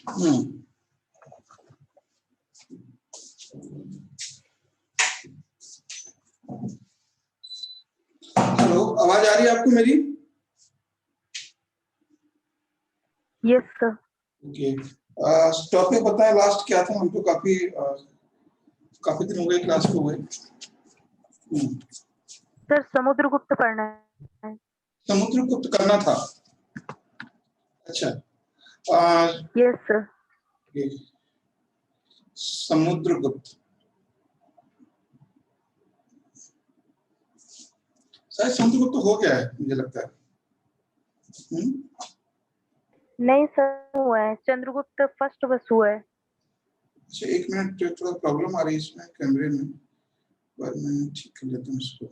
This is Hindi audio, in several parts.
हेलो, आवाज आ रही है आपको मेरी? Yes sir. ओके, टॉपिक बताएं, लास्ट क्या था? हम तो काफी दिन हो गए क्लास को हुए। सर समुद्रगुप्त पढ़ना है। समुद्रगुप्त करना था। अच्छा, यस सर। समुद्रगुप्त शायद समुद्रगुप्त हो गया है मुझे लगता है। नहीं सर, हुआ है चंद्रगुप्त फर्स्ट बस हुआ है। अच्छा, एक मिनट, थोड़ा प्रॉब्लम आ रही है इसमें कैमरे में, पर मैं ठीक कर लेता हूँ इसको।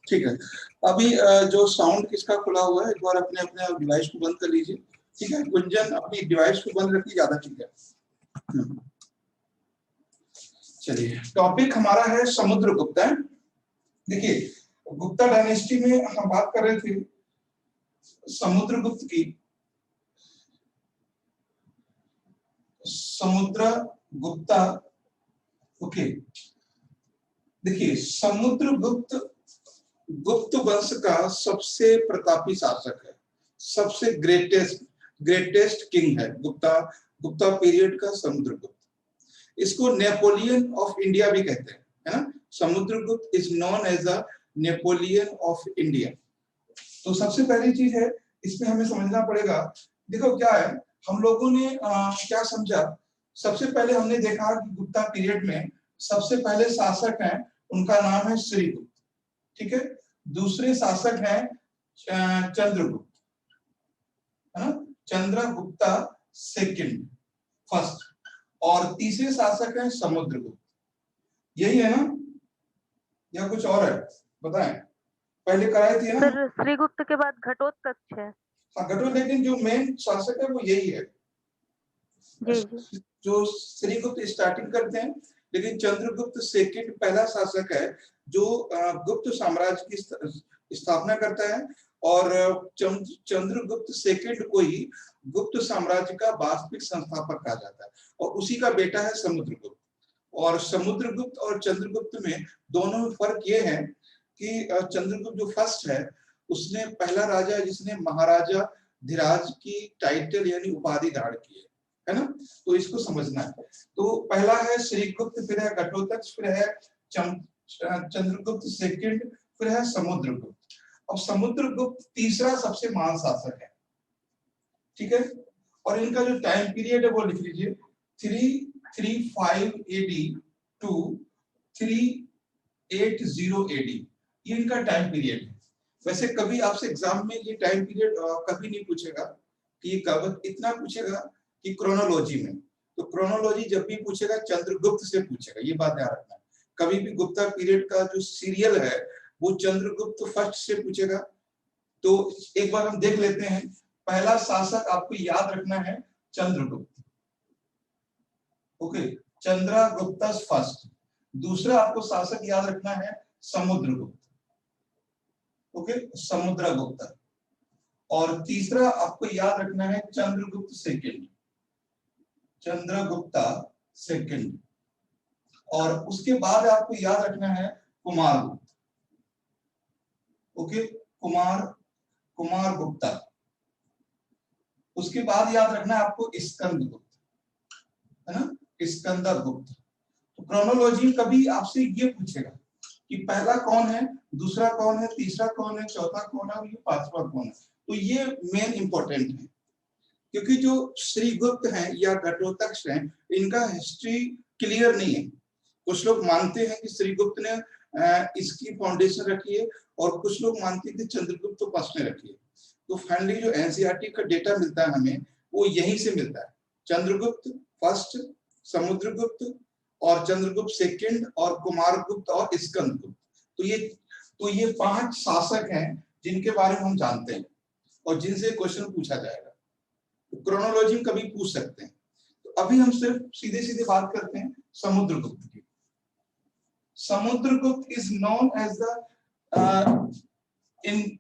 ठीक है। अभी जो साउंड किसका खुला हुआ है, एक बार अपने अपने डिवाइस को बंद कर लीजिए। ठीक है, गुंजन अपनी डिवाइस को बंद रखिए, ज्यादा ठीक है। चलिए, टॉपिक हमारा है समुद्रगुप्त। देखिए, गुप्ता डायनेस्टी में हम बात कर रहे थे समुद्रगुप्त की। समुद्रगुप्ता, ओके। देखिए, समुद्रगुप्त गुप्त वंश का सबसे प्रतापी शासक है, सबसे ग्रेटेस्ट किंग है। गुप्ता पीरियड का समुद्रगुप्त। इसको नेपोलियन ऑफ इंडिया भी कहते हैं, है ना। Samudragupta is known as a Napoleon of India. तो सबसे पहली चीज है इसमें हमें समझना पड़ेगा। देखो क्या है, हम लोगों ने क्या समझा, सबसे पहले हमने देखा कि गुप्ता पीरियड में सबसे पहले शासक हैं, उनका नाम है श्रीगुप्त। ठीक है, दूसरे शासक हैं चंद्रगुप्त, है ना, चंद्रगुप्ता सेकंड, फर्स्ट। और तीसरे शासक हैं समुद्रगुप्त। यही है ना, या कुछ और है? बताएं, पहले कराई थी ना सर। श्रीगुप्त के बाद घटोत्कच है। हाँ, घटोत्कच, लेकिन जो मेन शासक है वो यही है। जी जी। जो श्रीगुप्त स्टार्टिंग करते हैं, लेकिन चंद्रगुप्त सेकंड पहला शासक है जो गुप्त साम्राज्य की स्थापना करता है। और चंद्रगुप्त सेकंड को ही गुप्त साम्राज्य का वास्तविक संस्थापक कहा जाता है, और उसी का बेटा है समुद्रगुप्त। और समुद्रगुप्त और चंद्रगुप्त में दोनों में फर्क ये है कि चंद्रगुप्त जो फर्स्ट है, उसने पहला राजा जिसने महाराजा धीराज की टाइटल यानी उपाधि धारण की है ना। तो इसको समझना है। तो पहला है श्रीगुप्त, फिर है घटोत्कच, फिर है चंद्रगुप्त सेकंड, फिर है समुद्रगुप्त। अब समुद्रगुप्त तीसरा सबसे महान शासक है। ठीक है, और इनका जो टाइम पीरियड है वो लिख लीजिए, 335 AD टू 380 AD, ये इनका टाइम पीरियड है। वैसे कभी आपसे एग्जाम में ये टाइम पीरियड कभी नहीं पूछेगा कि कब, इतना पूछेगा कि क्रोनोलॉजी में। तो क्रोनोलॉजी जब भी पूछेगा चंद्रगुप्त से पूछेगा, ये बात ध्यान रखना। कभी भी गुप्ता पीरियड का जो सीरियल है वो चंद्रगुप्त फर्स्ट से पूछेगा। तो एक बार हम देख लेते हैं। पहला शासक आपको याद रखना है चंद्रगुप्त, ओके, चंद्रगुप्त फर्स्ट। दूसरा आपको शासक याद रखना है समुद्रगुप्त, ओके, समुद्रगुप्त। और तीसरा आपको याद रखना है चंद्रगुप्त सेकंड, चंद्रगुप्ता सेकंड। और उसके बाद आपको याद रखना है कुमारगुप्त, ओके, कुमारगुप्ता। उसके बाद याद रखना है आपको स्कंदगुप्त, है ना, स्कंदगुप्त। तो क्रोनोलॉजी कभी आपसे ये पूछेगा कि पहला कौन है, दूसरा कौन है, तीसरा कौन है, चौथा कौन है और ये पांचवा कौन है। तो ये मेन इंपॉर्टेंट है, क्योंकि जो श्रीगुप्त हैं या घटोत्कच हैं, इनका हिस्ट्री क्लियर नहीं है। कुछ लोग मानते हैं कि श्रीगुप्त ने इसकी फाउंडेशन रखी है, और कुछ लोग मानते हैं कि चंद्रगुप्त तो फर्स्ट ने रखी है। तो फाइनली जो एनसीईआरटी का डेटा मिलता है हमें, वो यहीं से मिलता है। चंद्रगुप्त फर्स्ट, समुद्रगुप्त और चंद्रगुप्त सेकंड और कुमारगुप्त और स्कंदगुप्त। तो ये 5 शासक हैं जिनके बारे में हम जानते हैं और जिनसे क्वेश्चन पूछा जाएगा। तो क्रोनोलॉजी में कभी पूछ सकते हैं। तो अभी हम सिर्फ सीधे सीधे बात करते हैं समुद्रगुप्त की। Samudragupta is known as the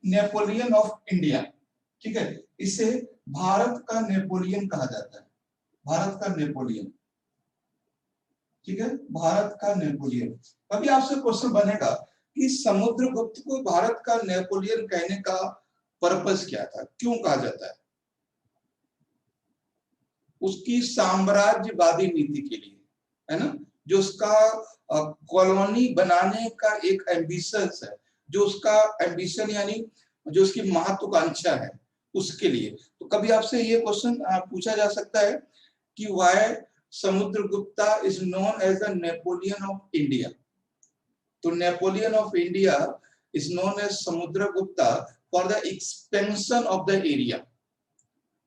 Napoleon of India. ठीक है, इसे भारत का नेपोलियन कहा जाता है। भारत का नेपोलियन, ठीक है, भारत का नेपोलियन। अभी आपसे क्वेश्चन बनेगा कि समुद्रगुप्त को भारत का नेपोलियन कहने का पर्पस क्या था, क्यों कहा जाता है? उसकी साम्राज्यवादी नीति के लिए, है ना, जो उसका कॉलोनी बनाने का एक एम्बिशन है, जो उसका एम्बिशन यानी जो उसकी महत्वाकांक्षा है, उसके लिए। तो कभी आपसे ये क्वेश्चन पूछा जा सकता है कि why Samudragupta is known as the Napoleon of India. तो Napoleon of India is known as Samudragupta for the expansion of the area,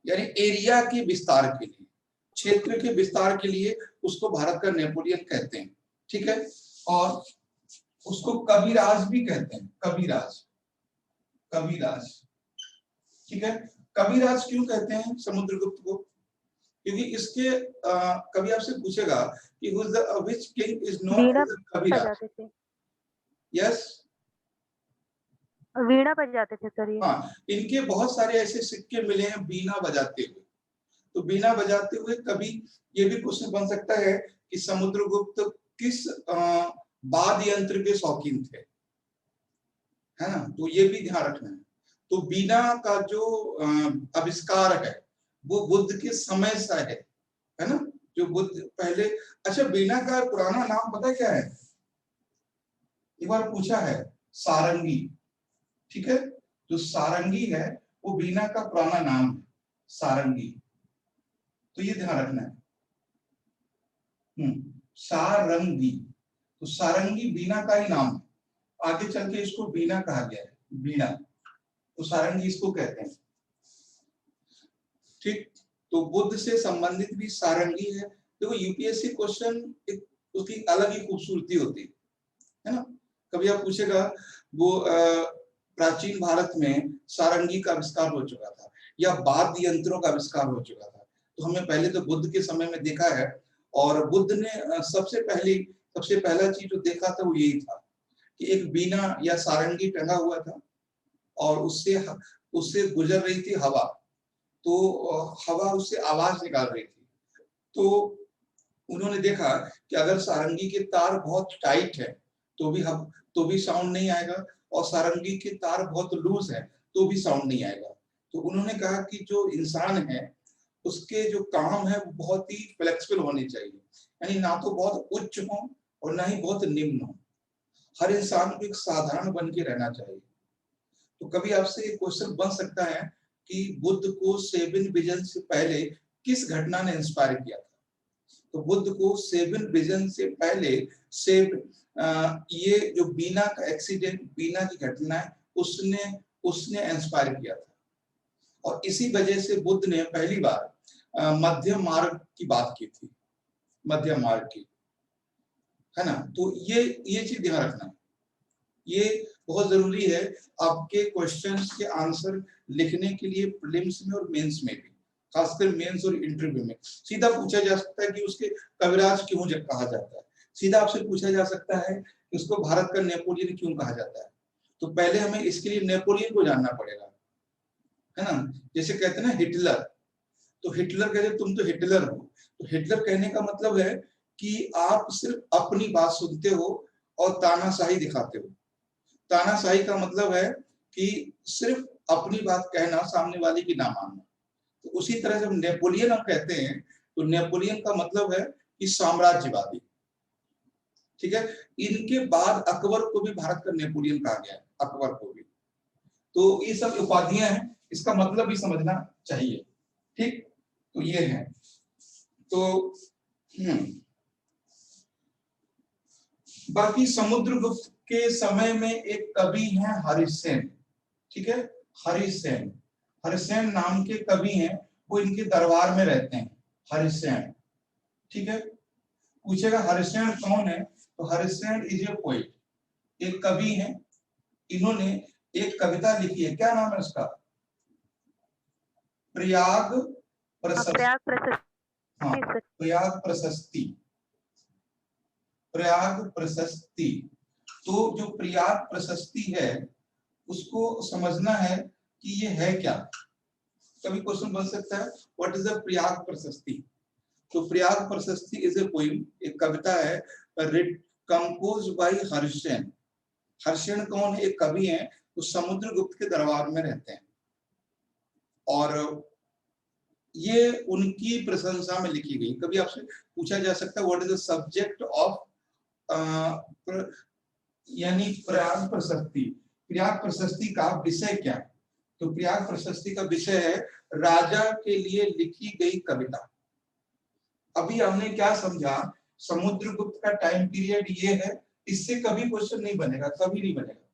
यानी एरिया के विस्तार के लिए, क्षेत्र के विस्तार के लिए उसको भारत का नेपोलियन कहते हैं। ठीक है, और उसको कविराज भी कहते हैं, कविराज, कविराज। ठीक है, कविराज क्यों कहते हैं समुद्रगुप्त को? क्योंकि इसके कभी आपसे पूछेगा कि which king is known Veena as the कविराज। बजाते थे, यस, वीणा बजाते थे सर ये। हाँ, इनके बहुत सारे ऐसे सिक्के मिले हैं बीना बजाते हुए। तो बीना बजाते हुए कभी ये भी क्वेश्चन बन सकता है कि समुद्रगुप्त किस वाद्य यंत्र के शौकीन थे, है ना, तो ये भी ध्यान रखना है। तो बीना का जो आविष्कार है वो बुद्ध के समय से है ना, जो बुद्ध पहले। अच्छा, बीना का पुराना नाम पता क्या है? एक बार पूछा है, सारंगी। ठीक है, जो सारंगी है वो बीना का पुराना नाम है, सारंगी। तो ये ध्यान रखना है। सारंगी, तो सारंगी बीना का ही नाम है, आगे चल के इसको बीना कहा गया है, बीना, तो सारंगी इसको कहते हैं। ठीक, तो बुद्ध से संबंधित भी सारंगी है। देखो यूपीएससी क्वेश्चन एक उसकी अलग ही खूबसूरती होती है ना। कभी आप पूछेगा वो प्राचीन भारत में सारंगी का आविष्कार हो चुका था या वाद्य यंत्रों का आविष्कार हो चुका था, तो हमने पहले तो बुद्ध के समय में देखा है, और बुद्ध ने सबसे पहला चीज जो देखा था वो यही था कि एक बीना या सारंगी टंगा हुआ था और उससे गुजर रही थी हवा, तो हवा उससे आवाज निकाल रही थी। तो उन्होंने देखा कि अगर सारंगी के तार बहुत टाइट है तो भी साउंड नहीं आएगा, और सारंगी के तार बहुत लूज है तो भी साउंड नहीं आएगा। तो उन्होंने कहा कि जो इंसान है उसके जो काम है वो बहुत ही फ्लेक्सिबल होने चाहिए, यानी ना तो बहुत उच्च हो और ना ही बहुत निम्न हो, हर इंसान को एक साधारण बन के रहना चाहिए। तो कभी आपसे एक क्वेश्चन बन सकता है कि बुद्ध को 7 विजन से पहले किस घटना ने इंस्पायर किया था? तो बुद्ध को 7 विजन से पहले ये जो बीना का एक्सीडेंट, बीना की घटना है, उसने इंस्पायर किया था। और इसी वजह से बुद्ध ने पहली बार मध्य मार्ग की बात की थी, मध्य मार्ग की, है ना। तो ये चीज ध्यान रखना है, ये बहुत जरूरी है आपके क्वेश्चंस के आंसर लिखने के लिए, प्रीलिम्स में और मेंस में भी, खासकर मेंस और इंटरव्यू में। सीधा पूछा जा सकता है कि उसके कविराज क्यों कहा जाता है, सीधा आपसे पूछा जा सकता है कि उसको भारत का नेपोलियन क्यों कहा जाता है। तो पहले हमें इसके लिए नेपोलियन को जानना पड़ेगा, है ना। जैसे कहते हैं ना हिटलर, तो हिटलर कहते तुम तो हिटलर हो, तो हिटलर कहने का मतलब है कि आप सिर्फ अपनी बात सुनते हो और तानाशाही दिखाते हो। तानाशाही का मतलब है कि सिर्फ अपनी बात कहना, सामने वाले की ना मानना। तो उसी तरह जब नेपोलियन हम कहते हैं तो नेपोलियन का मतलब है कि साम्राज्यवादी। ठीक है, इनके बाद अकबर को भी भारत का नेपोलियन कहा गया है, अकबर को भी। तो ये सब उपाधियां हैं, इसका मतलब भी समझना चाहिए। ठीक, तो ये है। तो बाकी समुद्रगुप्त के समय में एक कवि हैं हरिसेन। ठीक है, हरिसेन, हरिसेन नाम के कवि हैं, वो इनके दरबार में रहते हैं, हरिसेन। ठीक है, पूछेगा हरिसेन कौन है, तो हरिसेन इज ए पोएट, एक कवि हैं, इन्होंने एक कविता लिखी है, क्या नाम है उसका? प्रयाग प्रशस्ति। प्रयाग प्रशस्ति हाँ, सर। प्रयाग प्रशस्ति, प्रयाग प्रशस्ति। तो जो प्रयाग प्रशस्ति है उसको समझना है कि ये है क्या। कभी क्वेश्चन बन सकता है, व्हाट इज द प्रयाग प्रशस्ति? तो प्रयाग प्रशस्ति इज ए पोइम, एक कविता है, कंपोज बाय हर्षेन। हर्षेन कौन है? एक कवि हैं, वो समुद्रगुप्त के दरबार में रहते हैं और ये उनकी प्रशंसा में लिखी गई। कभी आपसे पूछा जा सकता है what is the subject of यानी प्रयाग प्रशस्ति, प्रयाग प्रशस्ति का विषय क्या है? तो प्रयाग प्रशस्ति का विषय है राजा के लिए लिखी गई कविता। अभी हमने क्या समझा, समुद्रगुप्त का टाइम पीरियड ये है, इससे कभी क्वेश्चन नहीं बनेगा, कभी नहीं बनेगा,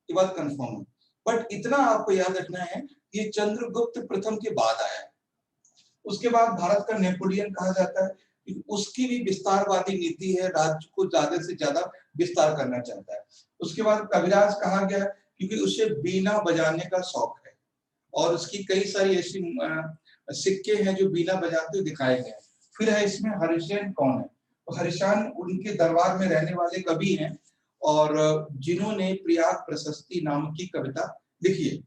ये बात कंफर्म है। बट इतना आपको याद रखना है, ये चंद्रगुप्त प्रथम के बाद आया है। उसके बाद भारत का नेपोलियन कहा जाता है, उसकी भी विस्तारवादी नीति है, राज्य को ज्यादा से ज्यादा विस्तार करना चाहता है। उसके बाद कविराज कहा गया क्योंकि उसे बीना बजाने का शौक है और उसकी कई सारी ऐसी सिक्के हैं जो बीना बजाते हुए दिखाए गए हैं। फिर है इसमें हरिशेन कौन है? तो हरिशान उनके दरबार में रहने वाले कवि हैं और जिन्होंने प्रयाग प्रशस्ति नाम की कविता लिखी है।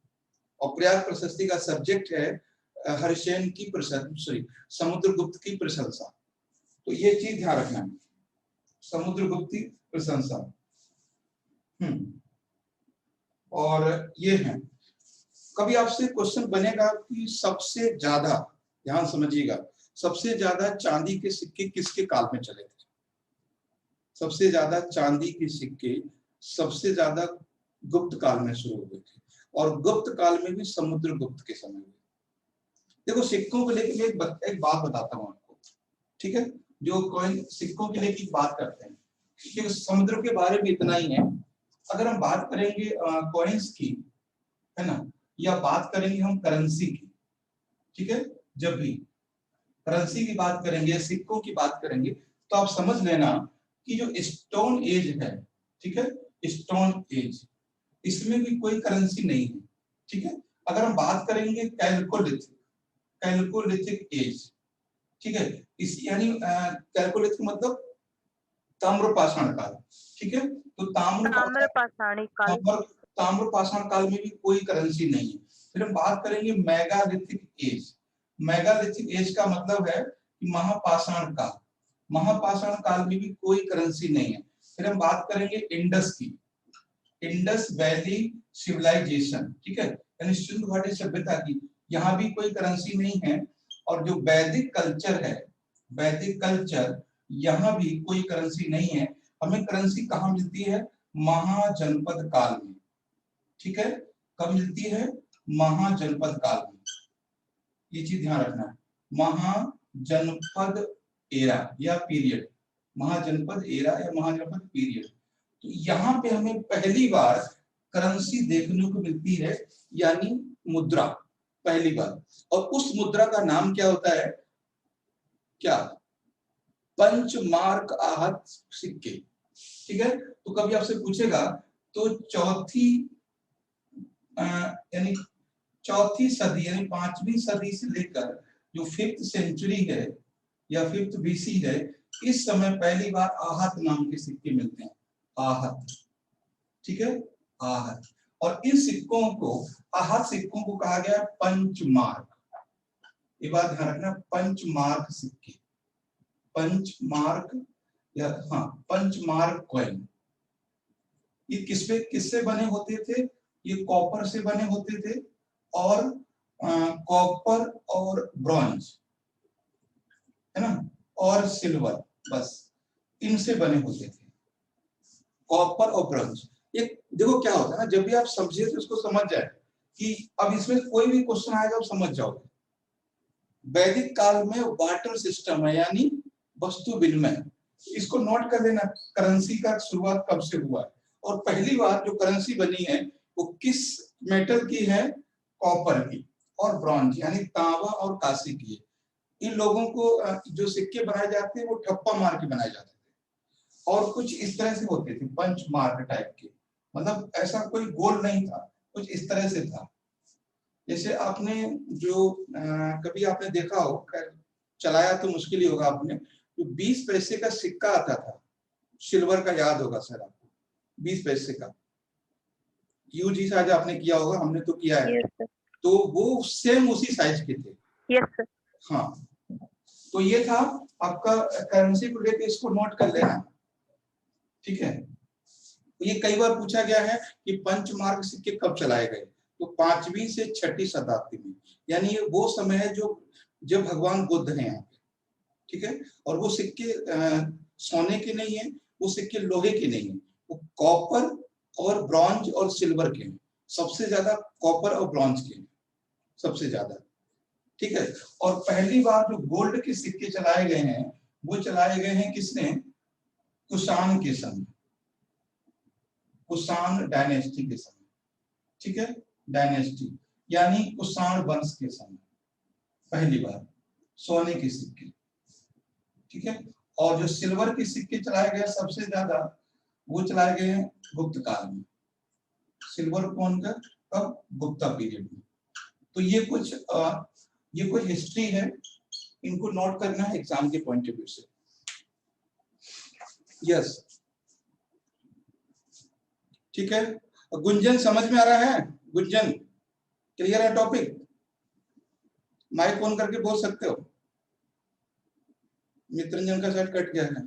और प्रयाग प्रशस्ति का सब्जेक्ट है हरिशेन की प्रशंसा, समुद्रगुप्त की प्रशंसा। तो ये चीज ध्यान रखना है, समुद्रगुप्त की प्रशंसा। और ये है, कभी आपसे क्वेश्चन बनेगा कि सबसे ज्यादा, ध्यान समझिएगा, सबसे ज्यादा चांदी के सिक्के किसके काल में चले थे? सबसे ज्यादा चांदी के सिक्के सबसे ज्यादा गुप्त काल में शुरू हुए थे और गुप्त काल में भी समुद्रगुप्त के समय में। देखो सिक्कों को लेकर एक बात बताता हूं आपको, ठीक है? जो कॉइन सिक्कों के लेकर बात करते हैं, क्योंकि समुद्र के बारे में इतना ही है। अगर हम बात करेंगे कॉइन्स की, है ना, या बात करेंगे हम करेंसी की, ठीक है, जब भी करेंसी की बात करेंगे, सिक्कों की बात करेंगे, तो आप समझ लेना कि जो स्टोन एज है, ठीक है, स्टोन एज, इसमें भी कोई करेंसी नहीं है, ठीक है। अगर हम बात करेंगे कैल्कोलिथिक, कैल्कोलिथिक एज, ठीक है, इस यानी कैल्कोलिथिक मतलब ताम्रपाषाण काल, ठीक है। तो ताम्रपाषाणी काल, ताम्रपाषाण काल में भी कोई करेंसी नहीं है। फिर हम बात करेंगे मेगालिथिक एज। मेगालिथिक एज का मतलब है कि महापाषाण काल, महापाषाण काल में भी कोई करेंसी नहीं है। फिर हम बात करेंगे इंडस की, इंडस वैली सिविलाइजेशन, ठीक है, यानी सिंधु घाटी सभ्यता की, यहाँ भी कोई करेंसी नहीं है। और जो वैदिक कल्चर है, वैदिक कल्चर, यहाँ भी कोई करेंसी नहीं है। हमें करेंसी कहाँ मिलती है? महाजनपद काल में, ठीक है। कब मिलती है? महाजनपद काल में, ये चीज ध्यान रखना है। महाजनपद एरा या पीरियड, महाजनपद एरा या महाजनपद पीरियड। तो यहाँ पे हमें पहली बार करेंसी देखने को मिलती है, यानी मुद्रा, पहली बार। और उस मुद्रा का नाम क्या होता है? क्या? पंचमार्क आहत सिक्के, ठीक है। तो कभी आपसे पूछेगा तो चौथी यानी चौथी सदी यानी 5वीं सदी से लेकर जो 5th सेंचुरी है या 5th बीसी है, इस समय पहली बार आहत नाम के सिक्के मिलते हैं, आहत, ठीक है, आहत। और इन सिक्कों को, आहत सिक्कों को कहा गया पंचमार्क। ये बात ध्यान रखना, पंचमार्क सिक्के, पंचमार्क या हाँ पंचमार्क कॉइन। ये किससे बने होते थे? ये कॉपर से बने होते थे और कॉपर और ब्रॉन्ज, है ना, और सिल्वर, बस इनसे बने होते थे, कॉपर और ब्रॉन्ज। ये देखो क्या होता है ना, जब भी आप समझिए तो इसको समझ जाए कि अब इसमें कोई भी क्वेश्चन आएगा आप समझ जाओगे। वैदिक काल में वाटर सिस्टम है, यानी वस्तु विनिमय, इसको नोट कर लेना, करेंसी का शुरुआत कब से हुआ है। और पहली बार जो करेंसी बनी है वो किस मेटल की है? कॉपर की और ब्रॉन्ज यानी तांबा और कांसे की है। इन लोगों को जो सिक्के बनाए जाते हैं वो ठप्पा मार के बनाए जाते थे और कुछ इस तरह से होते थे, पंच मार्क टाइप के। मतलब ऐसा कोई गोल नहीं था, कुछ इस तरह से था। जैसे आपने जो कभी आपने देखा हो, खैर चलाया तो मुश्किल ही होगा आपने, जो 20 पैसे का सिक्का आता था सिल्वर का, याद होगा सर आपको, 20 पैसे का, यूज ही शायद आपने किया होगा, हमने तो किया है। Yes sir. तो वो सेम उसी साइज के थे। Yes sir. हाँ, तो ये था आपका करेंसी को लेके, इसको नोट कर लेना, ठीक है। ये कई बार पूछा गया है कि पंचमार्क सिक्के कब चलाए गए, तो 5वीं से 6ठी शताब्दी में, यानी ये वो समय है जो जब भगवान बुद्ध हैं यहाँ पे, ठीक है। और वो सिक्के सोने के नहीं है, वो सिक्के लोहे के नहीं है, वो कॉपर और ब्रॉन्ज और सिल्वर के हैं, सबसे ज्यादा कॉपर और ब्रॉन्ज के हैं, सबसे ज्यादा, ठीक है। और पहली बार जो गोल्ड के सिक्के चलाए गए हैं, वो चलाए गए हैं किसने, कुषाण के समय, कुषाण डायनेस्टी के समय, ठीक है, डायनेस्टी यानी कुषाण वंश के समय पहली बार सोने के सिक्के, ठीक है। और जो सिल्वर के सिक्के चलाए गए सबसे ज्यादा, वो चलाए गए हैं गुप्त काल में, सिल्वर कौन का, कब, गुप्ता पीरियड में। तो ये कुछ हिस्ट्री है, इनको नोट करना है एग्जाम के पॉइंट ऑफ व्यू से। यस, ठीक है। गुंजन समझ में आ रहा है, गुंजन क्लियर है टॉपिक, माइक ऑन करके बोल सकते हो। मित्रंजन का शायद कट गया है।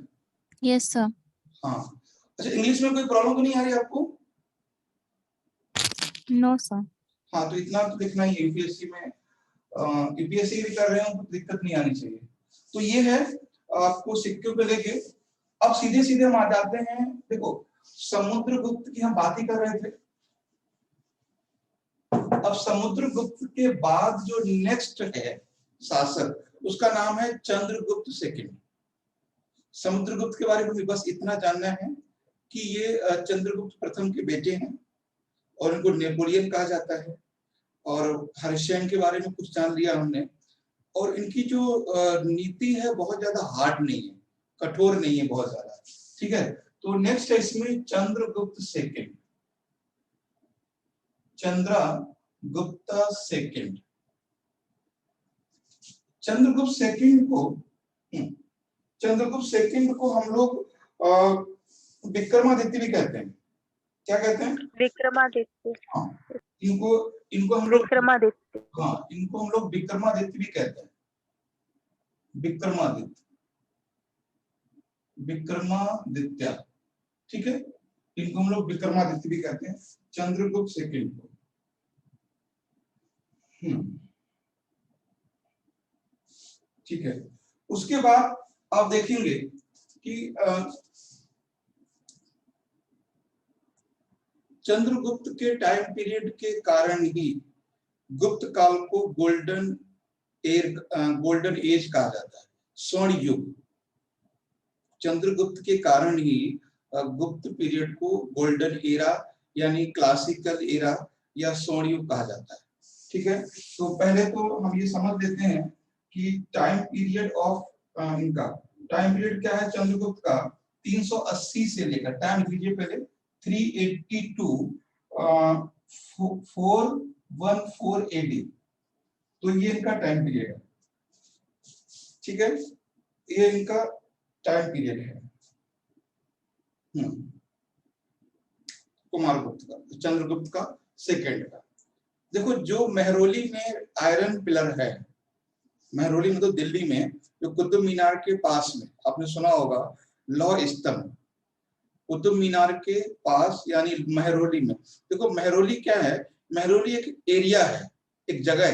Yes sir. हाँ, अच्छा, इंग्लिश में कोई प्रॉब्लम तो नहीं आ रही आपको? No sir. हाँ, तो इतना तो देखना ही है, यूपीएससी में, यूपीएससी भी कर रहे हो, दिक्कत नहीं आनी चाहिए। तो ये है आपको सिक्कों को लेके। अब सीधे सीधे हम आ जाते हैं, देखो समुद्रगुप्त की हम बात ही कर रहे थे। अब समुद्रगुप्त के बाद जो नेक्स्ट है शासक, उसका नाम है चंद्रगुप्त सेकंड। समुद्रगुप्त के बारे में भी बस इतना जानना है कि ये चंद्रगुप्त प्रथम के बेटे हैं और इनको नेपोलियन कहा जाता है। और हर्षसेन के बारे में कुछ जान लिया हमने। और इनकी जो नीति है बहुत ज्यादा हार्ड नहीं है, कठोर नहीं है बहुत ज्यादा, ठीक है। तो नेक्स्ट है इसमें Chandragupta second, Chandragupta second. Chandragupta second को हम लोग विक्रमादित्य भी कहते हैं। क्या कहते हैं? विक्रमादित्य। हाँ, इनको हम लोग, विक्रमादित्य। हाँ, इनको हम लोग विक्रमादित्य भी कहते हैं, विक्रमादित्य, विक्रमादित्य, ठीक है। इनको हम लोग विक्रमादित्य भी कहते हैं, चंद्रगुप्त सेकंड को। ठीक है। उसके बाद आप देखेंगे कि चंद्रगुप्त के टाइम पीरियड के कारण ही गुप्त काल को गोल्डन एज कहा जाता है, स्वर्ण युग। चंद्रगुप्त के कारण ही गुप्त पीरियड को गोल्डन एरा यानी क्लासिकल एरा या स्वर्ण युग कहा जाता है, ठीक है। तो पहले तो हम ये समझ लेते हैं कि टाइम पीरियड ऑफ इनका टाइम पीरियड क्या है चंद्रगुप्त का, 380 से लेकर, टाइम लीजिए पहले, 382 414 AD, तो ये इनका टाइम पीरियड है, ठीक है। ये इनका टाइम पीरियड है कुमारगुप्त का, चंद्रगुप्त का सेकंड का। देखो जो मेहरौली में आयरन पिलर है, मेहरौली में तो दिल्ली में, जो कुतुब मीनार के पास में, आपने सुना होगा लौह स्तंभ, कुतुब मीनार के पास यानी मेहरौली में। देखो मेहरौली क्या है, मेहरौली एक एरिया है, एक जगह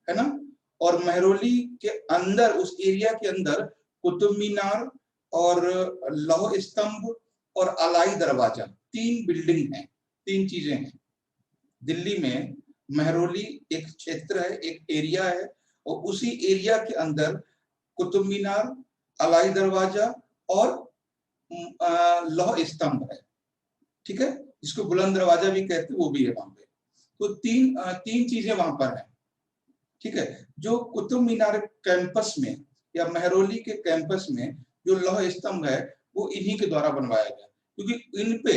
है ना। और मेहरौली के अंदर, उस एरिया के अंदर कुतुब मीनार और लौह स्तंभ और अलाई दरवाजा, 3 बिल्डिंग हैं, 3 चीजें हैं। दिल्ली में मेहरौली एक क्षेत्र है, एक एरिया है, और उसी एरिया के अंदर कुतुब मीनार, अलाई दरवाजा और लौह स्तंभ है, ठीक है, जिसको बुलंद दरवाजा भी कहते हैं, वो भी है वहां पे। तो तीन चीजें वहां पर है, ठीक है। जो कुतुब मीनार कैंपस में या मेहरौली के कैंपस में जो लौह स्तंभ है, वो इन्हीं के द्वारा बनवाया गया, क्योंकि इन पे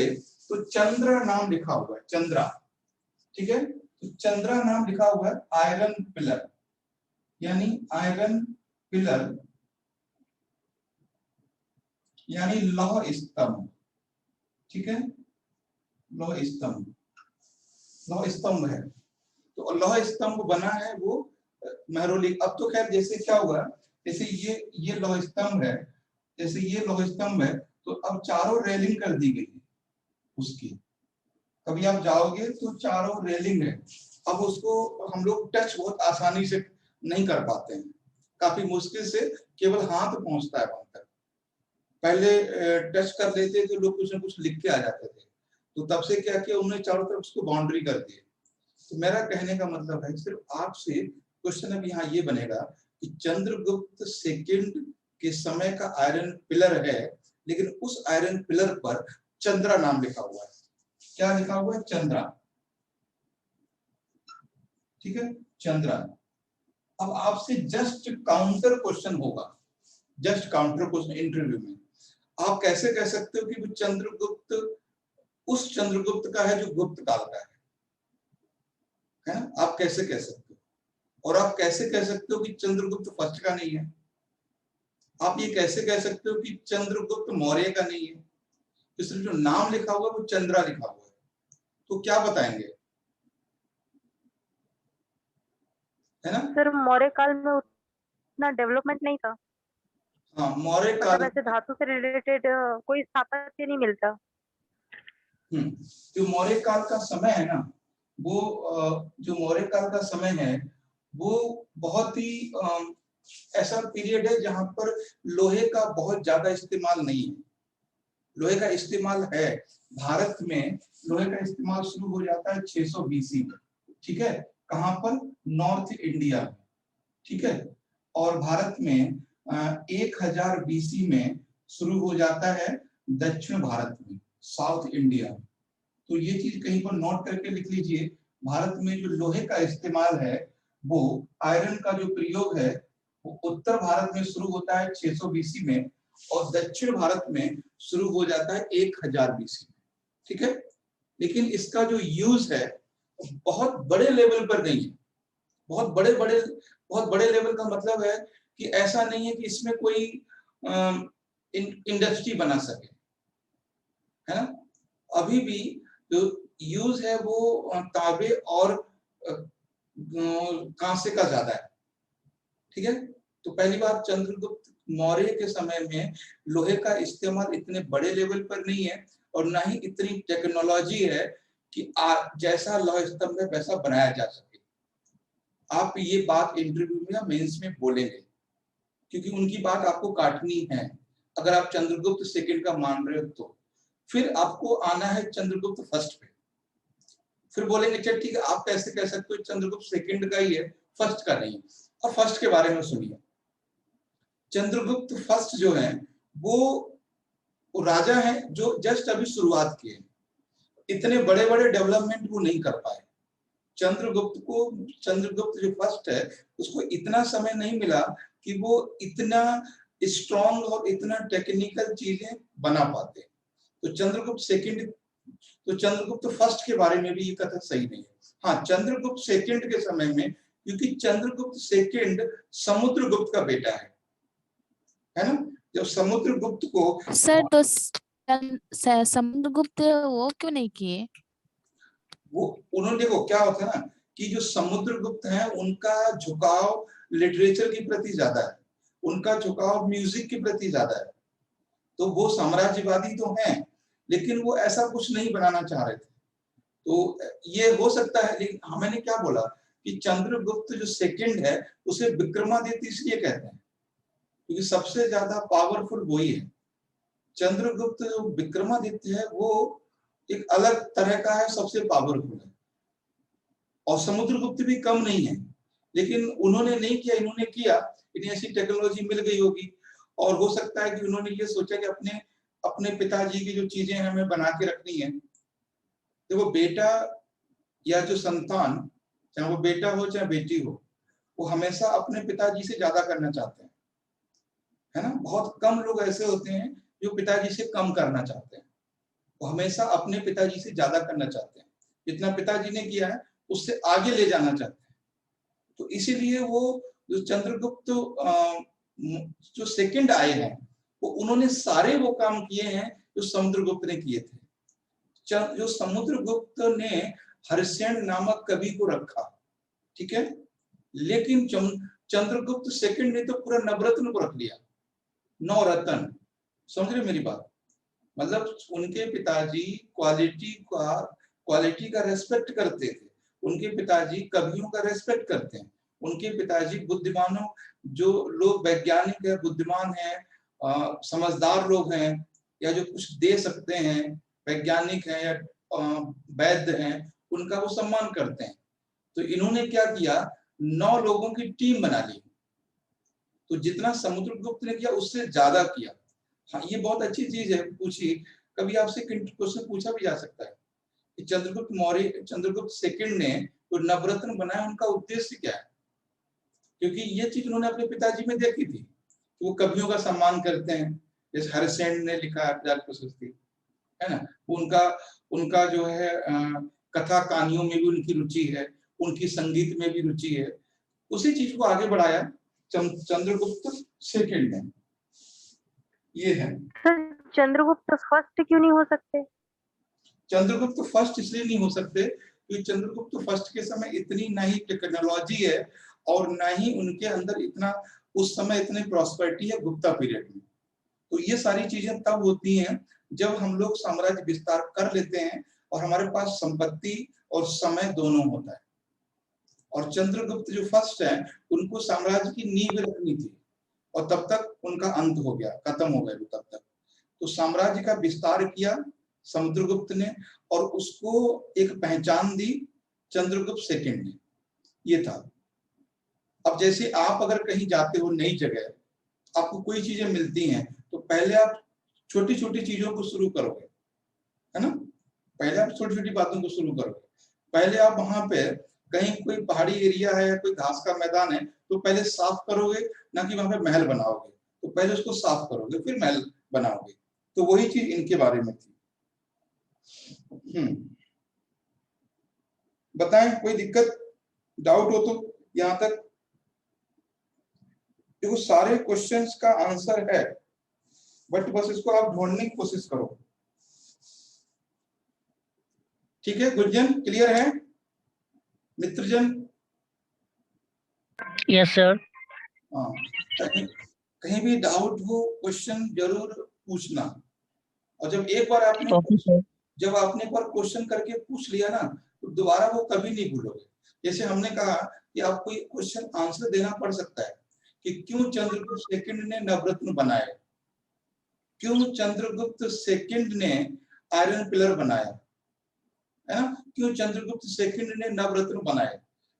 तो चंद्र नाम लिखा हुआ है, चंद्रा, ठीक है। तो चंद्रा नाम लिखा हुआ है आयरन पिलर, यानी आयरन पिलर यानी लौह स्तंभ, ठीक है, लौह स्तंभ, लौह स्तंभ है। तो लौह स्तंभ बना है वो मेहरौली। अब तो खैर जैसे क्या हुआ, जैसे ये लौह स्तंभ है, जैसे ये लौह स्तंभ है, तो अब चारों रेलिंग कर दी गई है उसकी। कभी आप जाओगे तो चारों रेलिंग है, अब उसको हम लोग टच बहुत आसानी से नहीं कर पाते हैं, काफी मुश्किल से केवल हाथ पहुंचता है वहां तक। पहले टच कर लेते थे लोग, कुछ ना कुछ लिख के आ जाते थे, तो तब से क्या किया उन्होंने, चारों तरफ उसको बाउंड्री कर दी। तो मेरा कहने का मतलब है, सिर्फ आपसे क्वेश्चन अब यहाँ ये बनेगा कि चंद्रगुप्त सेकंड के समय का आयरन पिलर है, लेकिन उस आयरन पिलर पर चंद्रा नाम लिखा हुआ है। क्या लिखा हुआ है? चंद्रा, ठीक है, चंद्रा। अब आपसे जस्ट काउंटर क्वेश्चन होगा, जस्ट काउंटर क्वेश्चन इंटरव्यू में। आप कैसे कह सकते हो कि वो चंद्रगुप्त उस चंद्रगुप्त का है जो गुप्त काल का है ना? आप कैसे कह सकते हो? और आप कैसे कह सकते हो कि चंद्रगुप्त फर्स्ट का नहीं है? आप ये कैसे कह सकते हो कि चंद्रगुप्त मौर्य का नहीं है? इसलिए जो नाम लिखा हुआ है वो चंद्रा लिखा हुआ है। तो क्या बताएंगे, है ना? सर मौर्य काल में उतना डेवलपमेंट नहीं था, हाँ, मौर्य मतलब काल। ऐसे धातु से रिलेटेड कोई स्थापत्य नहीं मिलता। जो मौर्य काल का समय है ना, वो जो मौर्य काल का समय है वो बहुत ही ऐसा पीरियड है जहां पर लोहे का बहुत ज्यादा इस्तेमाल नहीं है। लोहे का इस्तेमाल है भारत में, लोहे का इस्तेमाल शुरू हो जाता है 600 बीसी में, ठीक है। कहां पर? नॉर्थ इंडिया में, ठीक है। और भारत में 1000 बीसी में शुरू हो जाता है दक्षिण भारत में, साउथ इंडिया में। तो ये चीज कहीं पर नोट करके लिख लीजिए। भारत में जो लोहे का इस्तेमाल है, वो आयरन का जो प्रयोग है वो उत्तर भारत में शुरू होता है 600 बीसी में, और दक्षिण भारत में शुरू हो जाता है 1000 बीसी में, ठीक है। लेकिन इसका जो यूज है बहुत बड़े लेवल पर नहीं है। बहुत बड़े लेवल का मतलब है कि ऐसा नहीं है कि इसमें कोई इंडस्ट्री बना सके, है ना। अभी भी जो यूज है वो तांबे और कांसे का ज्यादा है, ठीक है। तो पहली बात, चंद्रगुप्त मौर्य के समय में लोहे का इस्तेमाल इतने बड़े लेवल पर नहीं है, और ना ही इतनी टेक्नोलॉजी है कि जैसा लौह स्तंभ है वैसा बनाया जा सके। आप ये बात इंटरव्यू में या मेंस में बोलेंगे, क्योंकि उनकी बात आपको काटनी है अगर आप चंद्रगुप्त सेकंड का मान रहे हो तो। फिर आपको आना है चंद्रगुप्त फर्स्ट पे, फिर बोलेंगे चल ठीक है, आप कैसे कह सकते हो चंद्रगुप्त सेकंड का ही है, फर्स्ट का नहीं। और फर्स्ट के बारे में सुनिए। चंद्रगुप्त फर्स्ट जो है वो राजा है जो जस्ट अभी शुरुआत किए, इतने बड़े बड़े डेवलपमेंट वो नहीं कर पाए। चंद्रगुप्त जो फर्स्ट है उसको इतना समय नहीं मिला कि वो इतना स्ट्रॉन्ग और इतना टेक्निकल चीजें बना पाते। तो चंद्रगुप्त फर्स्ट के बारे में भी ये कथन सही नहीं है। हाँ, चंद्रगुप्त सेकंड के समय में, क्योंकि चंद्रगुप्त सेकंड समुद्रगुप्त का बेटा है ना। जब समुद्रगुप्त को सर तो समुद्रगुप्त वो क्यों नहीं किए? वो उन्होंने, देखो क्या होता है ना कि जो समुद्रगुप्त हैं उनका झुकाव लिटरेचर के प्रति ज्यादा है, उनका झुकाव म्यूजिक के प्रति ज्यादा है। तो वो साम्राज्यवादी तो हैं, लेकिन वो ऐसा कुछ नहीं बनाना चाह रहे थे। तो ये हो सकता है, लेकिन मैंने क्या बोला कि चंद्रगुप्त जो सेकंड है उसे विक्रमादित्य इसलिए कहते हैं क्योंकि सबसे ज्यादा पावरफुल वही है। चंद्रगुप्त जो विक्रमादित्य है वो एक अलग तरह का है, सबसे पावरफुल है। और समुद्रगुप्त भी कम नहीं है, लेकिन उन्होंने नहीं किया, इन्होंने किया। इन्हें ऐसी टेक्नोलॉजी मिल गई होगी, और हो सकता है कि उन्होंने ये सोचा कि अपने अपने पिताजी की जो चीजें हमें बना के रखनी है। देखो, बेटा या जो संतान, चाहे वो बेटा हो चाहे बेटी हो, वो हमेशा अपने पिताजी से ज्यादा करना चाहते हैं, है ना। बहुत कम लोग ऐसे होते हैं जो पिताजी से कम करना चाहते हैं। वो हमेशा अपने पिताजी से ज्यादा करना चाहते हैं, जितना पिताजी ने किया है उससे आगे ले जाना चाहते हैं। तो इसीलिए वो जो चंद्रगुप्त जो सेकंड आए हैं, वो उन्होंने सारे वो काम किए हैं जो समुद्रगुप्त ने किए थे। जो समुद्रगुप्त ने हरिश्चंद्र नामक कवि को रखा, ठीक है, लेकिन चंद्रगुप्त सेकंड ने तो पूरा नवरत्न को रख लिया, 9 रत्न। समझ रहे मेरी बात? मतलब उनके पिताजी क्वालिटी का रेस्पेक्ट करते थे, उनके पिताजी कवियों का रेस्पेक्ट करते हैं, उनके पिताजी बुद्धिमानों, जो लोग वैज्ञानिक है, बुद्धिमान है, समझदार लोग हैं, या जो कुछ दे सकते हैं, वैज्ञानिक हैं या वैद्य हैं, उनका वो सम्मान करते हैं। तो इन्होंने क्या किया, 9 लोगों की टीम बना ली। तो जितना समुद्रगुप्त ने किया उससे ज्यादा किया। हाँ, ये बहुत अच्छी चीज है, पूछी कभी आपसे क्वेश्चन पूछा भी जा सकता है कि चंद्रगुप्त सेकंड ने जो नवरत्न बनाया उनका उद्देश्य क्या है, क्योंकि ये चीज उन्होंने अपने पिताजी में देखी थी कि वो कवियों का सम्मान करते हैं, जैसे हरिश्चंद्र ने लिखा प्रशस्ति, है ना, उनका जो है कथा कहानियों में भी उनकी रुचि है, उनकी संगीत में भी रुचि है। उसी चीज को आगे बढ़ाया चंद्रगुप्त सेकंड ने। ये है। सर चंद्रगुप्त फर्स्ट क्यों नहीं हो सकते? चंद्रगुप्त फर्स्ट इसलिए नहीं हो सकते क्योंकि चंद्रगुप्त फर्स्ट के समय इतनी ना ही टेक्नोलॉजी है और ना ही उनके अंदर इतना उस समय इतनी प्रॉस्पेरिटी है गुप्ता पीरियड में। तो ये सारी चीजें तब होती हैं जब हम लोग साम्राज्य विस्तार कर लेते हैं और हमारे पास संपत्ति और समय दोनों होता है। और चंद्रगुप्त जो फर्स्ट है, उनको साम्राज्य की नींव रखनी थी और तब तक उनका अंत हो गया, खत्म हो गया तब तक। तो साम्राज्य का विस्तार किया समुद्रगुप्त ने और उसको एक पहचान दी चंद्रगुप्त सेकंड ने। ये था। अब जैसे आप अगर कहीं जाते हो नई जगह, आपको कोई चीजें मिलती हैं तो पहले आप छोटी छोटी चीजों को शुरू करोगे, है ना, पहले आप छोटी छोटी बातों को शुरू करोगे। पहले आप वहां पे कहीं कोई पहाड़ी एरिया है, कोई घास का मैदान है, तो पहले साफ करोगे, ना कि वहां पे महल बनाओगे। तो पहले उसको साफ करोगे फिर महल बनाओगे। तो वही चीज इनके बारे में थी। बताएं कोई दिक्कत, डाउट हो तो यहां तक? देखो सारे क्वेश्चंस का आंसर है, बट बस इसको आप ढूंढने की कोशिश करो। ठीक है, गुरजन क्लियर है? मित्रजन? Yes sir. हाँ, कहीं भी डाउट हो क्वेश्चन जरूर पूछना। और जब आपने एक बार क्वेश्चन करके पूछ लिया ना, तो दोबारा वो कभी नहीं भूलोगे। जैसे हमने कहा कि आपको एक क्वेश्चन आंसर देना पड़ सकता है कि क्यों चंद्रगुप्त सेकंड ने नवरत्न बनाए, क्यों चंद्रगुप्त सेकंड ने आयरन पिलर बनाया, है ना, क्यों चंद्रगुप्त सेकंड ने नवरत्न बनाए।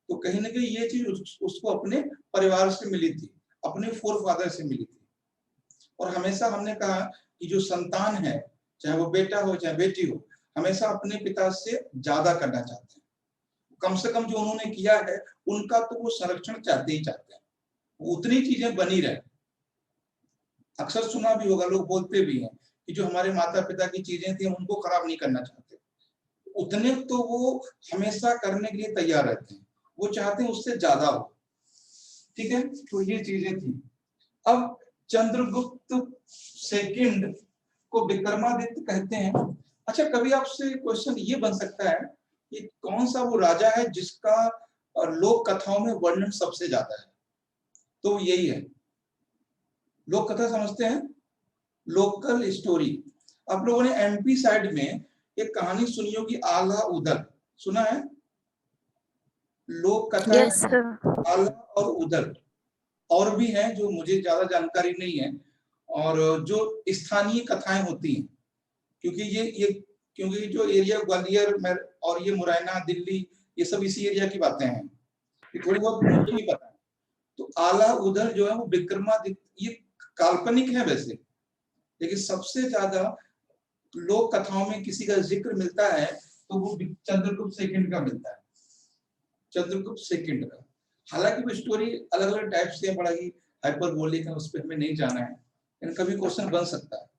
तो कहीं ना कहीं ये चीज उसको अपने परिवार से मिली थी, अपने फोरफादर से मिली थी। और हमेशा हमने कहा कि जो संतान है, चाहे वो बेटा हो चाहे बेटी हो, हमेशा अपने पिता से ज्यादा करना चाहते हैं। कम से कम जो उन्होंने किया है उनका तो वो संरक्षण चाहते ही चाहते हैं, उतनी चीजें बनी रहे। अक्सर सुना भी होगा, लोग बोलते भी हैं कि जो हमारे माता पिता की चीजें थी हम उनको खराब नहीं करना चाहते, उतने तो वो हमेशा करने के लिए तैयार रहते हैं, वो चाहते हैं उससे ज्यादा हो। ठीक है, तो ये चीजें थी। अब चंद्रगुप्त सेकंड को विक्रमादित्य कहते हैं। अच्छा, कभी आपसे क्वेश्चन ये बन सकता है कि कौन सा वो राजा है जिसका लोक कथाओं में वर्णन सबसे ज्यादा है? तो यही है, लोक कथा समझते हैं, लोकल स्टोरी। आप लोगों ने एमपी साइड में एक कहानी सुनी होगी, आला उदल, सुना है? लोक कथा Yes, sir. आला और उदल। और भी हैं जो मुझे ज्यादा जानकारी नहीं है, और जो स्थानीय कथाएं होती हैं, क्योंकि जो एरिया ग्वालियर और ये मुरैना दिल्ली, ये सब इसी एरिया की बातें हैं, ये थोड़ी बहुत मुझे भी पता है। तो आला उदल जो है वो विक्रमादित्य, ये काल्पनिक है वैसे, लेकिन सबसे ज्यादा लोक कथाओं में किसी का जिक्र मिलता है तो वो चंद्रगुप्त सेकंड का मिलता है, चंद्रगुप्त सेकंड का। हालांकि वो स्टोरी अलग अलग टाइप से बड़ा ही हाइपरबोलिक है, उस पर हमें नहीं जाना है, लेकिन कभी क्वेश्चन बन सकता है।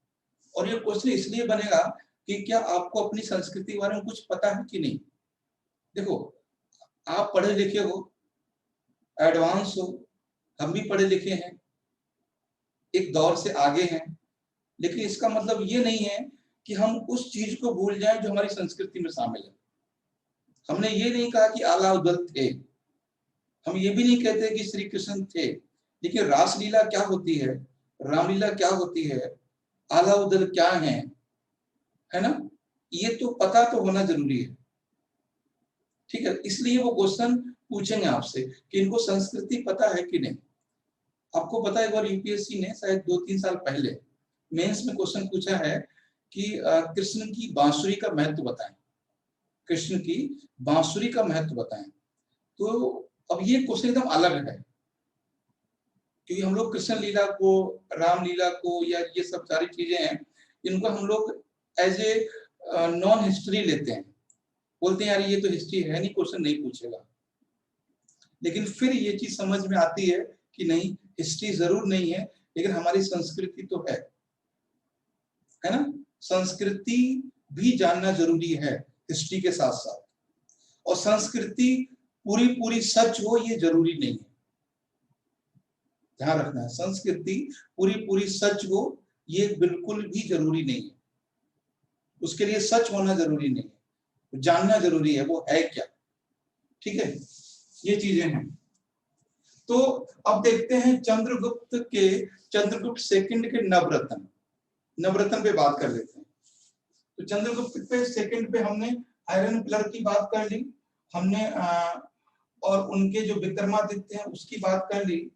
और ये क्वेश्चन इसलिए बनेगा कि क्या आपको अपनी संस्कृति के बारे में कुछ पता है कि नहीं। देखो, आप पढ़े लिखे हो, एडवांस हो, हम भी पढ़े लिखे हैं, एक दौर से आगे हैं, लेकिन इसका मतलब ये नहीं है कि हम उस चीज को भूल जाएं जो हमारी संस्कृति में शामिल है। हमने ये नहीं कहा कि आलाउद्दौला थे, हम ये भी नहीं कहते कि श्री कृष्ण थे, लेकिन रासलीला क्या होती है, रामलीला क्या होती है, आलाउद्दौला क्या है ना, ये तो पता तो होना जरूरी है। ठीक है, इसलिए वो क्वेश्चन पूछेंगे आपसे कि इनको संस्कृति पता है कि नहीं। आपको पता है, एक बार यूपीएससी ने शायद 2-3 साल पहले मेंस में क्वेश्चन पूछा है कि कृष्ण की बांसुरी का महत्व बताएं, कृष्ण की बांसुरी का महत्व बताएं। तो अब ये क्वेश्चन एकदम अलग है, क्योंकि हम लोग कृष्ण लीला को, रामलीला को, या ये सब सारी चीजें हैं, इनको हम लोग एज ए नॉन हिस्ट्री लेते हैं, बोलते हैं यार ये तो हिस्ट्री है नहीं, क्वेश्चन नहीं पूछेगा। लेकिन फिर ये चीज समझ में आती है कि नहीं, हिस्ट्री जरूर नहीं है, लेकिन हमारी संस्कृति तो है ना। संस्कृति भी जानना जरूरी है हिस्ट्री के साथ साथ, और संस्कृति पूरी पूरी सच हो ये जरूरी नहीं है, ध्यान रखना है। संस्कृति पूरी पूरी सच हो ये बिल्कुल भी जरूरी नहीं है, उसके लिए सच होना जरूरी नहीं है, जानना जरूरी है वो है क्या। ठीक है, ये चीजें हैं। तो अब देखते हैं चंद्रगुप्त सेकंड के नवरत्न पे बात कर लेते हैं। तो चंद्रगुप्त पे सेकंड पे हमने आयरन पिलर की बात कर ली, हमने और उनके जो विक्रमादित्य हैं उसकी बात कर ली।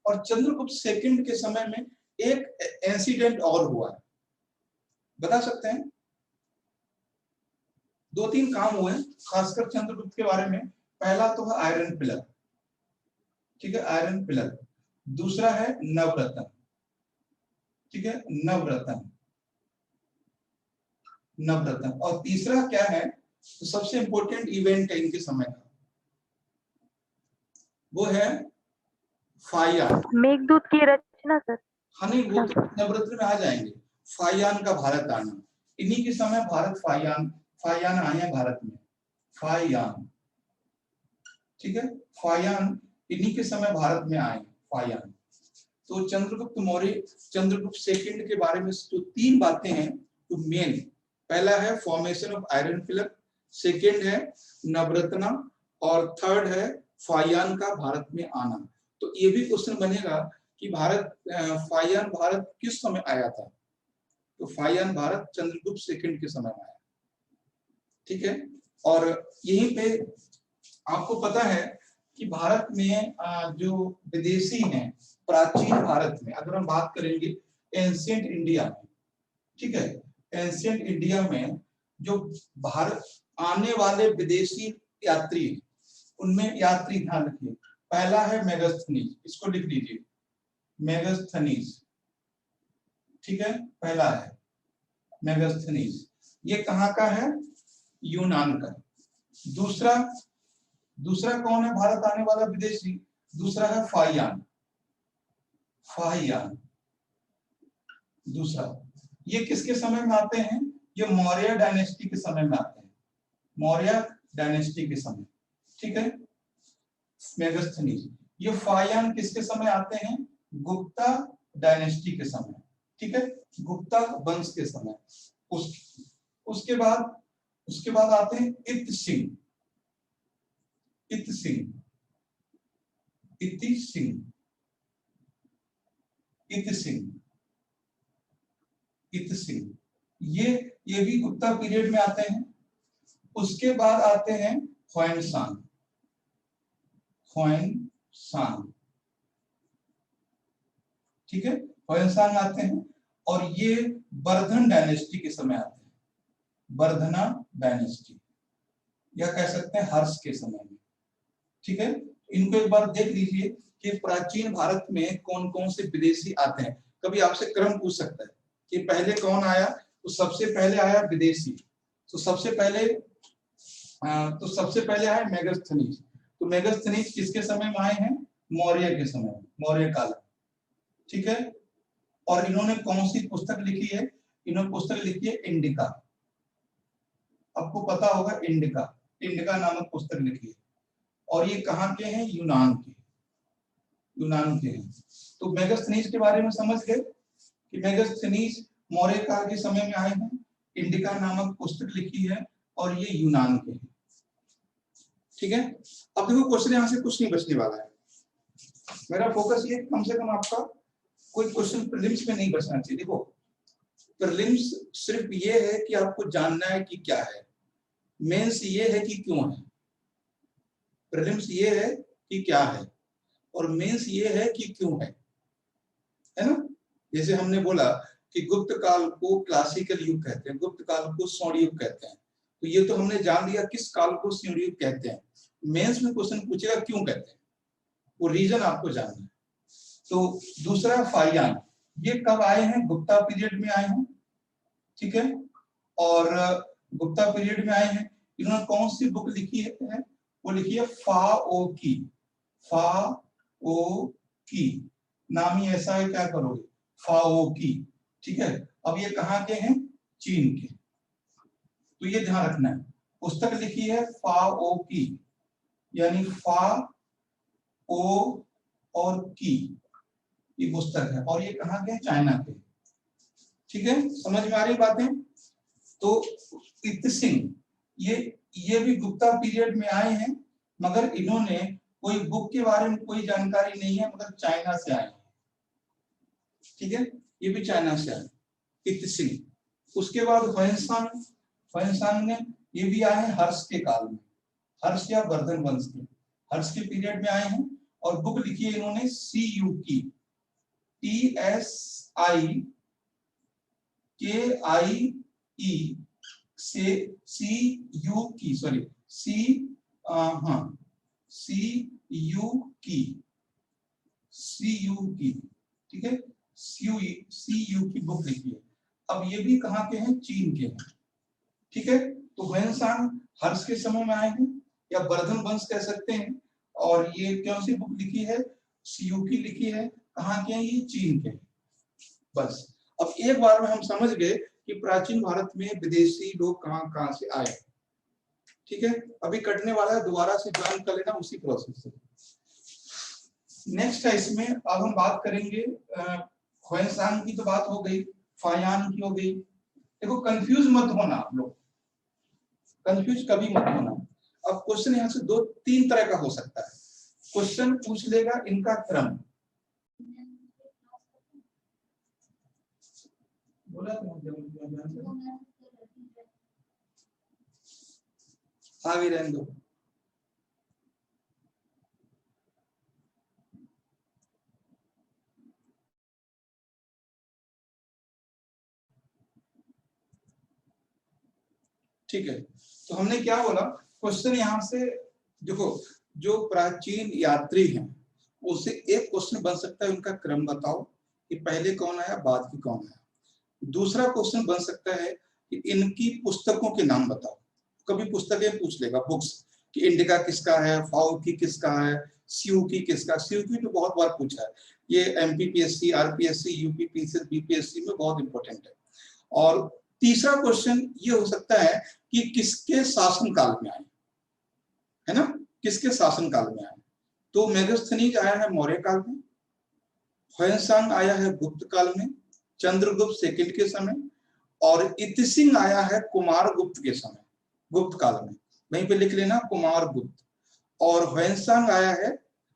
और चंद्रगुप्त सेकंड के समय में एक इंसिडेंट और हुआ है, बता सकते हैं? 2-3 काम हुए खासकर चंद्रगुप्त के बारे में। पहला तो है आयरन पिलर, ठीक है, आयरन पिलर। दूसरा है नवरत्न, ठीक है, नवरत्न। और तीसरा क्या है, तो सबसे इंपॉर्टेंट इवेंट है इनके समय का, वो है फायान। मेघदूत की रचना सर। हाँ नहीं, वो तो नवरत्न में आ जाएंगे। फायान का भारत आना, इन्हीं के समय भारत फायान आए हैं भारत में, फायान, ठीक है, फायान इन्हीं के समय भारत में आए, फायान। तो चंद्रगुप्त सेकंड के बारे में जो 3 बातें हैं, तो मेन पहला है formation of iron pillar, second है नवरत्ना, और थर्ड है फायान का भारत में आना। तो ये भी क्वेश्चन बनेगा कि फायान भारत किस समय आया था, तो फायान भारत चंद्रगुप्त सेकंड के समय में आया, ठीक है। और यहीं पे आपको पता है कि भारत में जो विदेशी हैं, प्राचीन भारत में अगर हम बात करेंगे एंशिएंट इंडिया में, ठीक है, एंशिएंट इंडिया में जो भारत आने वाले विदेशी यात्री हैं, उनमें यात्री ध्यान रखिए, पहला है मेगास्थनीज, इसको लिख लीजिए, मेगास्थनीज, ठीक है, पहला है मेगास्थनीज, ये कहाँ का है, यूनान का। दूसरा कौन है भारत आने वाला विदेशी, दूसरा है फाहियान दूसरा। ये किसके समय में आते हैं, ये मौर्य डायनेस्टी के समय में आते हैं, मौर्य डायनेस्टी के समय, ठीक है, मेगास्थनीज। ये फाहियान किसके समय आते हैं, गुप्ता डायनेस्टी के समय, ठीक है, गुप्ता वंश के समय। उसके बाद आते हैं इत सिंह, ये भी गुप्ता पीरियड में आते हैं। उसके बाद आते हैं ह्वेनसांग, ठीक है, ह्वेनसांग आते हैं, और ये वर्धन डायनेस्टी के समय आते हैं, वर्धना डायनेस्टी, या कह सकते हैं हर्ष के समय में, ठीक है। इनको एक बार देख लीजिए कि प्राचीन भारत में कौन कौन से विदेशी आते हैं। कभी आपसे क्रम पूछ सकता है कि पहले कौन आया, तो सबसे पहले आया विदेशी, तो सबसे पहले आया मेगास्थनीज। तो मेगास्थनीज किसके समय में आए हैं, मौर्य के समय में, मौर्य काल, ठीक है। और इन्होंने कौन सी पुस्तक लिखी है, इन्होंने पुस्तक लिखी है इंडिका, आपको पता होगा इंडिका, इंडिका नामक पुस्तक लिखी है और ये कहाँ के हैं, यूनान के, यूनान के हैं। तो मेगास्थनीज के बारे में समझ गए कि मेगास्थनीज मौर्य काल के समय में आए हैं, इंडिका नामक पुस्तक लिखी है और ये यूनान के हैं। ठीक है, अब देखो क्वेश्चन यहाँ से कुछ नहीं बचने वाला है। मेरा फोकस ये कम से कम आपका कोई क्वेश्चन प्रीलिम्स में नहीं बचना चाहिए। देखो प्रीलिम्स सिर्फ ये है कि आपको जानना है कि क्या है, मेंस ये है कि क्यों है। प्रीलिम्स ये है कि क्या है और मेंस ये है कि क्यों है ना। जैसे हमने बोला कि गुप्त काल को क्लासिकल युग कहते हैं, गुप्त काल को स्वर्ण युग कहते हैं, तो ये तो हमने जान लिया किस काल को स्वर्ण युग कहते हैं। मेंस में क्वेश्चन पूछेगा क्यों कहते हैं, वो रीजन आपको जानना है। तो दूसरा फाहियान, ये कब आए हैं, गुप्ता पीरियड में आए हैं। ठीक है, और गुप्ता पीरियड में आए हैं। इन्होंने कौन सी बुक लिखी है, वो लिखी है फा ओ की, फा ओ की, नाम ही ऐसा है, क्या करोगे, फा ओ की। ठीक है, अब ये कहाँ के हैं, चीन के, तो ये ध्यान रखना है। पुस्तक लिखी है फा ओ की, यानी फा ओ और की, ये पुस्तक है और ये कहाँ के, चाइना के। ठीक है, समझ में आ रही बातें। तो इत्सिंग ये भी गुप्ता पीरियड में आए हैं, मगर इन्होंने कोई बुक के बारे में कोई जानकारी नहीं है, मगर चाइना से आए हैं। ठीक है, ये भी चाइना से आए, इत्सिंग। उसके बाद ह्वेनसांग ने, ये भी आए हैं हर्ष के काल में, हर्ष या वर्धन वंश के, हर्ष के पीरियड में आए हैं और बुक लिखी है इन्होंने सी यू की, TSI KIE से CU की, सॉरी CU की, ठीक है, CU की बुक लिखी है। अब ये भी कहाँ के हैं, चीन के हैं। ठीक है, तो ह्वेनसांग हर्ष के समय में आए हैं या वर्धन वंश कह सकते हैं, और ये कौन सी बुक लिखी है, CU की लिखी है, कहाँ के हैं, ये चीन के हैं। बस अब एक बार में हम समझ गए कि प्राचीन भारत में विदेशी लोग कहाँ कहाँ से आए। ठीक है, अभी कटने वाला है, दोबारा से ज्वाइन कर लेना उसी प्रोसेस से। नेक्स्ट है इसमें, अब हम बात करेंगे, ह्वेनसांग की तो बात हो गई, फाहियान की हो गई। देखो कंफ्यूज मत होना आप लोग, कंफ्यूज कभी मत होना। अब क्वेश्चन यहाँ से दो तीन तरह का हो सकता है। क्वेश्चन पूछ लेगा इनका क्रम, बोला आगे रहने दो। ठीक है, तो हमने क्या बोला, क्वेश्चन यहाँ से देखो, जो प्राचीन यात्री हैं उससे एक क्वेश्चन बन सकता है, उनका क्रम बताओ कि पहले कौन आया बाद की कौन आया। दूसरा क्वेश्चन बन सकता है कि इनकी पुस्तकों के नाम बताओ, कभी पुस्तकें पूछ लेगा, बुक्स, कि इंडिका किसका है, फाओ की किसका है, सीयू की किसका। सीयू की तो बहुत बार पूछा है, ये MPPSC, RPSC, UPPSC, BPSC में बहुत इंपॉर्टेंट है। और तीसरा क्वेश्चन ये हो सकता है कि किसके शासन काल में आए, है ना, किसके शासन काल में आए। तो मेगास्थनीज आया है मौर्य काल में, ह्वेनसांग आया है गुप्त काल में, चंद्रगुप्त सेकंड के समय, और इत्सिंग आया है कुमार गुप्त के समय, गुप्त काल में, वहीं पे लिख लेना कुमार गुप्त। और ह्वेनसांग आया है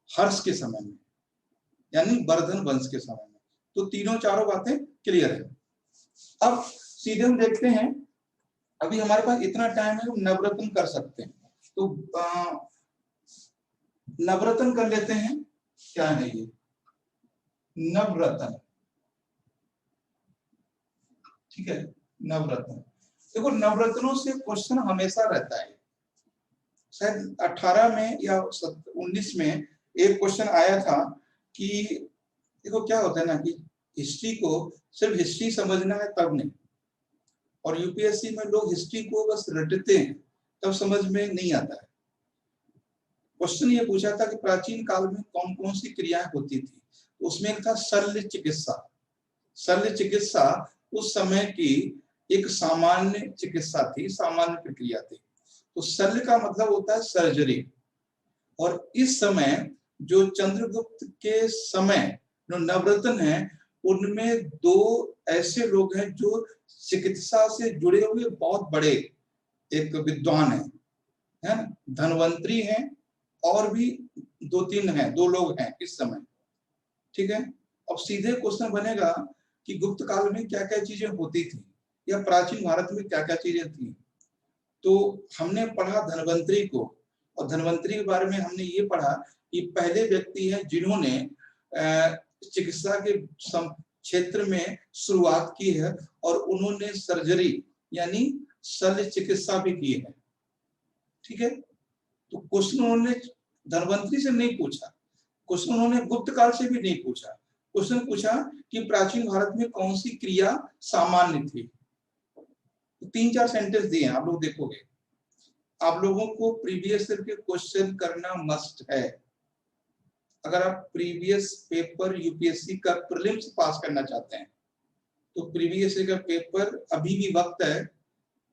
हर्ष के समय में, यानी वर्धन वंश के समय में। तो तीनों चारों बातें क्लियर है। अब सीधे हम देखते हैं, अभी हमारे पास इतना टाइम है, नवरत्न कर सकते हैं, तो नवरत्न कर लेते हैं। क्या है ये, नवरत्न, ठीक है, नवरत्न। देखो नवरत्नों से क्वेश्चन हमेशा रहता है, शायद 18 में या 19 में एक क्वेश्चन आया था कि देखो क्या होता है ना, कि हिस्ट्री को सिर्फ हिस्ट्री समझना है तब नहीं, और यूपीएससी में लोग हिस्ट्री को बस रटते हैं तब समझ में नहीं आता है। क्वेश्चन ये पूछा था कि प्राचीन काल में कौन कौन सी क्रियाएं होती थी, उसमें एक था शल्य चिकित्सा। शल्य चिकित्सा उस समय की एक सामान्य चिकित्सा थी, सामान्य प्रक्रिया थी। तो शल्य का मतलब होता है सर्जरी। और इस समय जो चंद्रगुप्त के समय जो नवरत्न हैं, उनमें दो ऐसे लोग हैं जो चिकित्सा से जुड़े हुए बहुत बड़े एक विद्वान है ना, धनवंतरी हैं, और भी दो तीन हैं, दो लोग हैं इस समय। ठीक है, अब सीधे क्वेश्चन बनेगा कि गुप्त काल में क्या क्या चीजें होती थी, या प्राचीन भारत में क्या क्या चीजें थी। तो हमने पढ़ा धनवंतरी को, और धनवंतरी के बारे में हमने ये पढ़ा कि पहले व्यक्ति हैं जिन्होंने चिकित्सा के क्षेत्र में शुरुआत की है, और उन्होंने सर्जरी यानी शल्य चिकित्सा भी की है। ठीक है, तो क्वेश्चन उन्होंने धनवंतरी से नहीं पूछा, क्वेश्चन उन्होंने गुप्त काल से भी नहीं पूछा। क्वेश्चन पूछा कि प्राचीन भारत में कौन सी क्रिया सामान्य थी। तो 3-4 सेंटेंस दिए हैं, आप लोग देखोगे। आप लोगों को प्रीवियस ईयर के क्वेश्चन करना मस्ट है। अगर आप प्रीवियस पेपर यूपीएससी का प्रीलिम्स पास करना चाहते हैं, तो प्रीवियस ईयर का पेपर अभी भी वक्त है,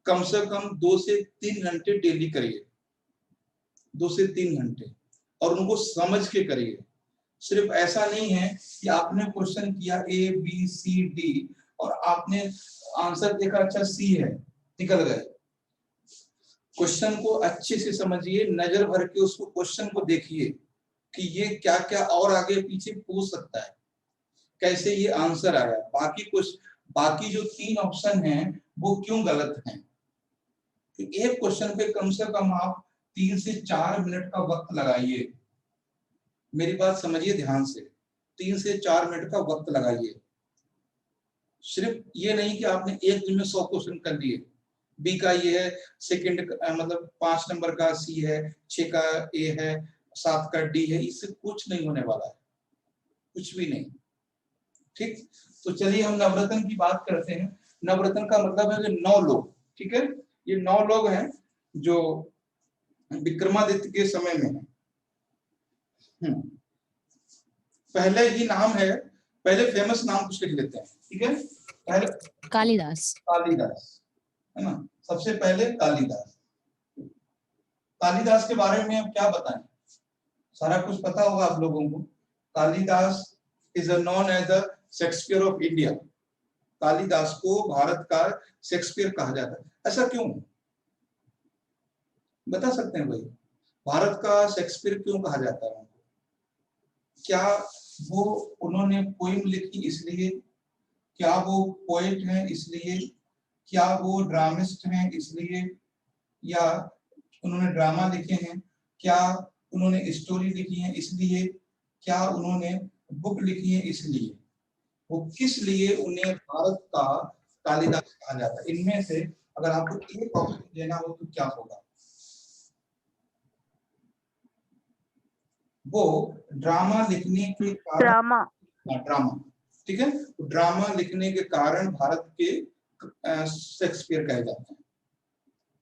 कम से कम 2 से 3 घंटे डेली करिए, 2 से 3 घंटे, और उनको समझ के करिए। सिर्फ ऐसा नहीं है कि आपने क्वेश्चन किया ए बी सी डी और आपने आंसर देखा अच्छा सी है, निकल गए। क्वेश्चन को अच्छे से समझिए, नजर भर के उसको क्वेश्चन को देखिए कि ये क्या क्या और आगे पीछे पूछ सकता है, कैसे ये आंसर आया, बाकी जो 3 ऑप्शन हैं वो क्यों गलत हैं। तो एक क्वेश्चन पे कम से कम आप 3 से 4 मिनट का वक्त लगाइए। मेरी बात समझिए ध्यान से, 3 से 4 मिनट का वक्त लगाइए। सिर्फ ये नहीं कि आपने एक दिन में 100 क्वेश्चन कर लिए, बी का ये है, सेकंड मतलब 5 नंबर का सी है, 6 का ए है, 7 का डी है, इससे कुछ नहीं होने वाला है, कुछ भी नहीं। ठीक, तो चलिए हम नवरत्न की बात करते हैं। नवरत्न का मतलब है कि 9 लोग। ठीक है, ये 9 लोग हैं जो विक्रमादित्य के समय में है। पहले ही नाम है, पहले फेमस नाम कुछ लिख लेते हैं। ठीक है, पहले कालिदास। कालिदास है ना, सबसे पहले कालिदास। कालिदास के बारे में अब क्या बताएं, सारा कुछ पता होगा आप लोगों को। Kalidas is known as the Shakespeare of India. Kalidas को भारत का शेक्सपियर कहा जाता है। ऐसा क्यों, बता सकते हैं भाई, भारत का शेक्सपियर क्यों कहा जाता है? क्या वो उन्होंने पोइम लिखी इसलिए, क्या वो पोएट हैं इसलिए, क्या वो ड्रामिस्ट हैं इसलिए, या उन्होंने ड्रामा लिखे हैं, क्या उन्होंने स्टोरी लिखी है इसलिए, क्या उन्होंने बुक लिखी है इसलिए, वो किस लिए उन्हें भारत का कालिदास कहा जाता है? इनमें से अगर आपको एक ऑप्शन देना हो तो क्या होगा? वो ड्रामा लिखने के कारण, ड्रामा, ठीक है, ड्रामा लिखने के कारण भारत के शेक्सपियर कहे जाते हैं।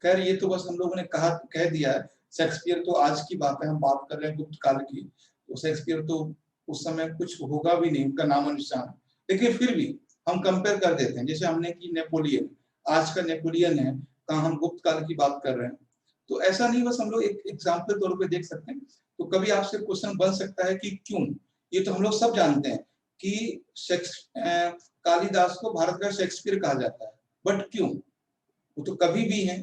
खैर ये तो बस हम लोगों ने कह दिया है, शेक्सपियर तो आज की बात है, हम बात कर रहे हैं गुप्त काल की, तो शेक्सपियर तो उस समय कुछ होगा भी नहीं, उनका नामो निशान। लेकिन फिर भी हम कंपेयर कर देते हैं, जैसे हमने की नेपोलियन, आज का नेपोलियन है, कहाँ हम गुप्त काल की बात कर रहे हैं। तो ऐसा नहीं, बस हम लोग एक एग्जाम्पल तौर पे देख सकते हैं। तो कभी आपसे क्वेश्चन बन सकता है कि क्यों, ये तो हम लोग सब जानते हैं कि कालिदास को भारत का शेक्सपियर कहा जाता है, बट क्यों? वो तो कभी भी हैं,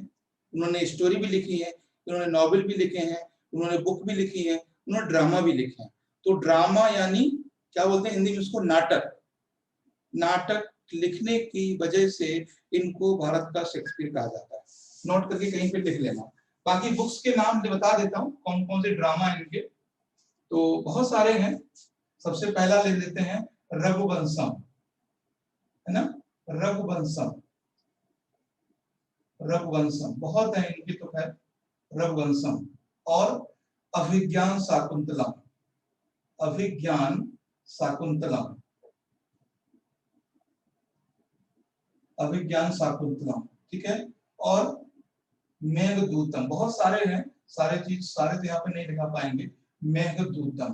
उन्होंने स्टोरी भी लिखी है, उन्होंने नॉवेल भी लिखे हैं, उन्होंने बुक भी लिखी है, उन्होंने ड्रामा भी लिखे हैं। तो ड्रामा यानी क्या बोलते हैं हिंदी में उसको, नाटक। नाटक लिखने की वजह से इनको भारत का शेक्सपियर कहा जाता है। नोट करके कहीं पे लिख लेना। बाकी बुक्स के नाम बता देता हूँ, कौन कौन से ड्रामा है इनके, तो बहुत सारे हैं। सबसे पहला ले लेते हैं रघुवंशम, है ना, रघुवंशम, रघुवंशम बहुत है इनकी तो खैर, रघुवंशम। और अभिज्ञान शाकुंतलम, अभिज्ञान शाकुंतलम, अभिज्ञान शाकुंतलम, ठीक है। और मेघदूतम, बहुत सारे हैं, सारे तो यहाँ पे नहीं दिखा पाएंगे। मेघदूतम,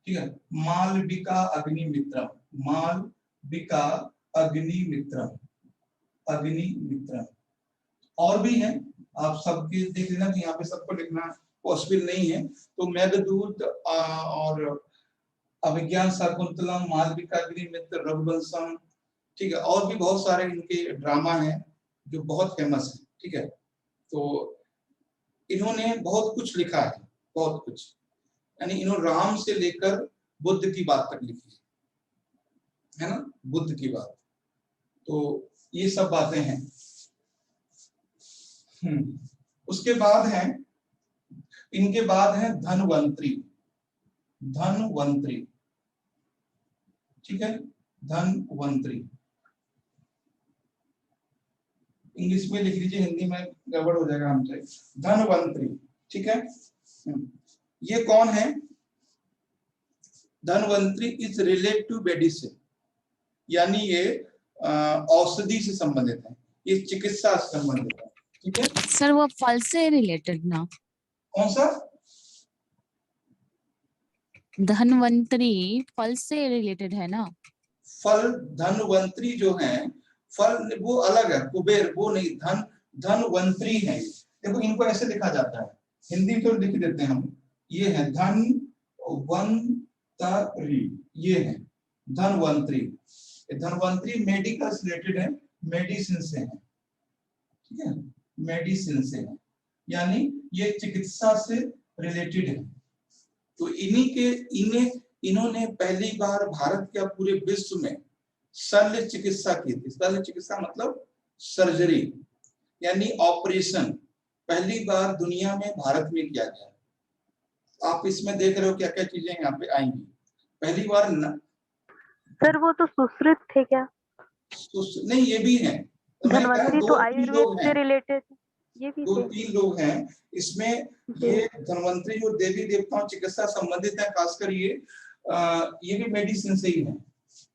ठीक है। मालविका अग्निमित्रम, मालविका अग्निमित्रम, अग्निमित्र। और भी है, आप सबके देख लेना कि यहाँ पे सबको लिखना पॉसिबल नहीं है। तो मेघदूत और अभिज्ञान शाकुंतलम, मालविकाग्निमित्र, रघुवंशम, ठीक है। और भी बहुत सारे इनके ड्रामा हैं जो बहुत फेमस है, ठीक है। तो इन्होंने बहुत कुछ लिखा है, बहुत कुछ, यानी इन्होंने राम से लेकर बुद्ध की बात तक लिखी है ना, बुद्ध की बात। तो ये सब बातें हैं। उसके बाद है, इनके बाद है धनवंतरी। धनवंतरी, ठीक है, धनवंतरी। इंग्लिश में लिख लीजिए, हिंदी में गड़बड़ हो जाएगा हमसे। धनवंतरी, ठीक है। ये कौन है? Dhanvantari is related to medicine, यानी ये औषधि से संबंधित है, ये चिकित्सा से संबंधित है, ठीक है। सर वो फल से रिलेटेड ना? कौन सा? धनवंतरी फल से रिलेटेड है ना? फल, धनवंतरी जो है, फल वो अलग है, कुबेर वो नहीं, धनवंतरी है। देखो इनको ऐसे लिखा जाता है, हिंदी तो लिख देते हैं हम, ये है धनवंतरी, ये है धनवंतरी। धनवंतरी मेडिकल से रिलेटेड है, मेडिसिन से है, ठीक है, मेडिसिन से है, यानी ये चिकित्सा से रिलेटेड है। तो इन्होंने पहली बार भारत के पूरे विश्व में शल्य चिकित्सा की थी। शल्य चिकित्सा मतलब सर्जरी, यानी ऑपरेशन, पहली बार दुनिया में भारत में किया गया। आप इसमें देख रहे हो क्या क्या चीजें यहाँ पे आएंगी पहली बार सर वो तो सुश्रुत थे क्या? नहीं, ये भी है। तो मैंने कहा धनवंतरी तो 2-3 आयुर्वेद लोग से हैं, रिलेटेड, ये भी थे 2-3 लोग हैं इसमें। जी। ये धनवंतरी जो देवी देवताओं चिकित्सा संबंधित है, खासकर ये भी मेडिसिन से ही है,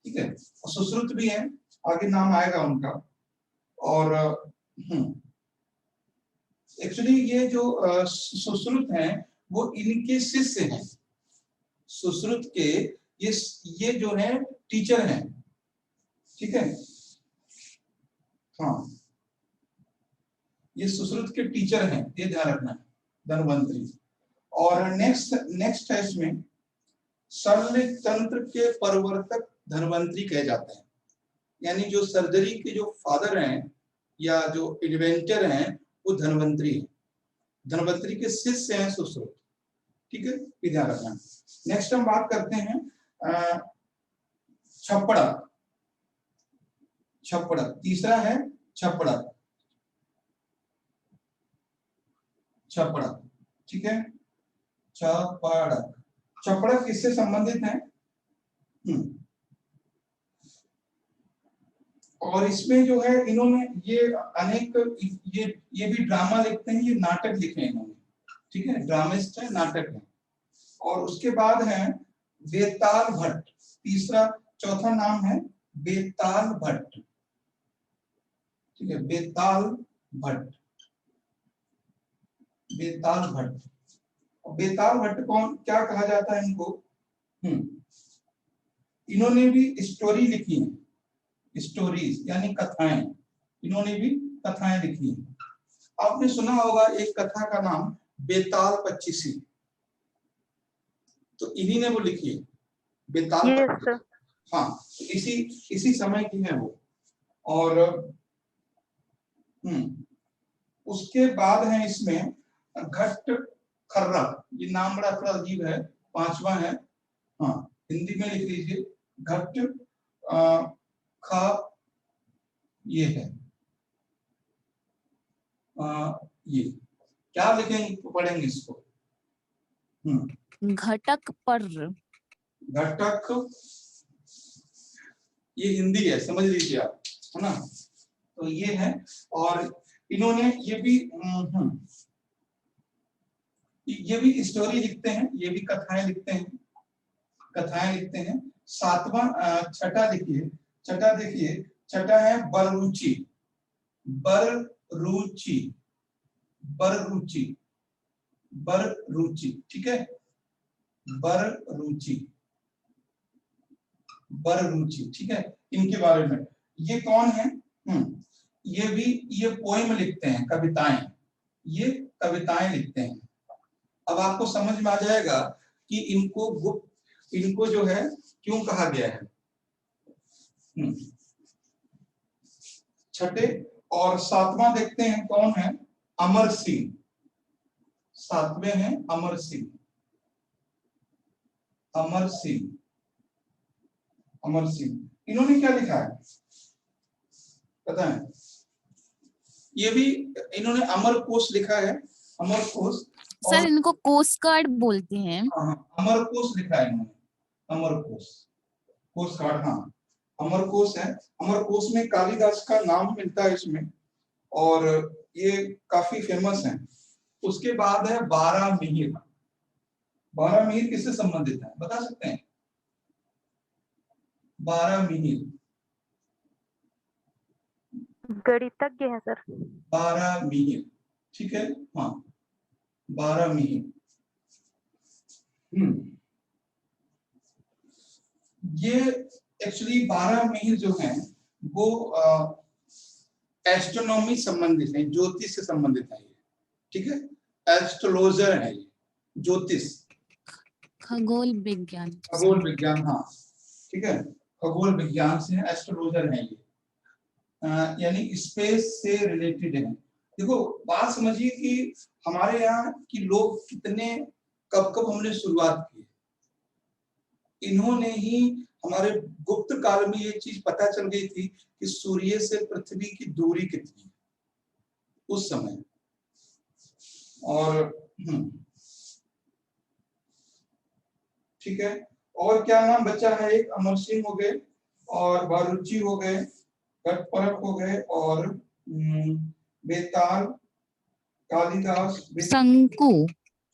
ठीक है। और सुश्रुत भी है, आगे नाम आएगा उनका। और एक्चुअली ये जो सुश्रुत हैं वो इनके शिष्य हैं। सुश्रुत के ये जो है टीचर हैं, ठीक है। हाँ, ये सुश्रुत के टीचर हैं, ये ध्यान रखना है, धनवंतरी। और नेक्स्ट है इसमें शल्य तंत्र के प्रवर्तक धनवंतरी कहे जाते हैं, यानी जो सर्जरी के जो फादर हैं या जो इन्वेंटर हैं वो धनवंतरी है। धनवंतरी के शिष्य हैं सुश्रुत, ठीक है, ये ध्यान रखना। नेक्स्ट हम बात करते हैं छप्पड़ा। छप्पड़ा तीसरा है, छप्पड़ा, छप्पड़ा, ठीक है। छप्पड़ा, छप्पड़ा किससे संबंधित है? और इसमें जो है इन्होंने ये अनेक ये भी ड्रामा लिखते हैं, ये नाटक लिखे हैं इन्होंने, ठीक है, ड्रामिस्ट है, नाटक है। और उसके बाद है बेताल भट्ट, तीसरा, चौथा नाम है बेताल भट्ट, ठीक है, बेताल भट्ट, बेताल भट्ट। बेताल भट्ट कौन, क्या कहा जाता है इनको? इन्होंने भी स्टोरी लिखी है, स्टोरीज यानी कथाएं, इन्होंने भी कथाएं लिखी हैं। आपने सुना होगा एक कथा का नाम बेताल पच्चीसी, तो इन्हीं ने वो लिखी है, बेताल पच्चीसी। हाँ, इसी समय की है वो। और उसके बाद है इसमें घट खर्रा, ये नाम बड़ा थोड़ा अजीब है, पांचवा है, हाँ हिंदी में लिख लीजिए, घट खा, ये है ये क्या लिखेंगे, पढ़ेंगे इसको? घटक पर, घटक, ये हिंदी है, समझ लीजिए आप, है ना। तो ये है, और इन्होंने ये भी स्टोरी लिखते हैं, ये भी कथाएं लिखते हैं, कथाएं लिखते हैं। सातवां, छठा देखिए, छठा देखिए, छठा है बररुचि, बररुचि, बररुचि, बररुचि, ठीक है, बररुचि, बररुचि, ठीक है। इनके बारे में, ये कौन है? ये पोएम लिखते हैं, कविताएं, ये कविताएं लिखते हैं। अब आपको समझ में आ जाएगा कि इनको जो है क्यों कहा गया है। छठे और सातवां देखते हैं कौन है, अमर सिंह। सातवें हैं अमर सिंह। अमर सिंह, अमर सिंह, इन्होंने क्या लिखा है पता है? ये भी इन्होंने अमर कोश लिखा है, अमर कोश। सर इनको कोस्ट गार्ड बोलते हैं। अमर कोश लिखा है इन्होंने, अमर कोश, कोस्ट गार्ड, हाँ अमर कोश है। अमर कोश में कालिदास का नाम मिलता है इसमें, और ये काफी फेमस है। उसके बाद है 12 मिहिर। 12 मिहिर किससे संबंधित है बता सकते हैं? 12 मिहिर गणितज्ञ है सर। 12 मिहिर, ठीक है, हाँ 12 मिहिर। ये एक्चुअली 12 मिहिर जो हैं वो एस्ट्रोनॉमी संबंधित है, ज्योतिष से संबंधित है ये, ठीक है, एस्ट्रोलॉजर है ये, ज्योतिष, खगोल विज्ञान। खगोल विज्ञान, हाँ ठीक है, खगोल विज्ञान से है, एस्ट्रोलॉजर है ये, यानी स्पेस से रिलेटेड है। देखो बात समझिए कि हमारे यहाँ की लोग कितने, कब कब हमने शुरुआत की, इन्होंने ही, हमारे गुप्त काल में ये चीज पता चल गई थी कि सूर्य से पृथ्वी की दूरी कितनी है उस समय। और ठीक है, और क्या नाम बचा है, एक अमर सिंह हो गए, और बारुचि हो गए, कटपरक हो गए, और बेताल, कालिदास, शंकु।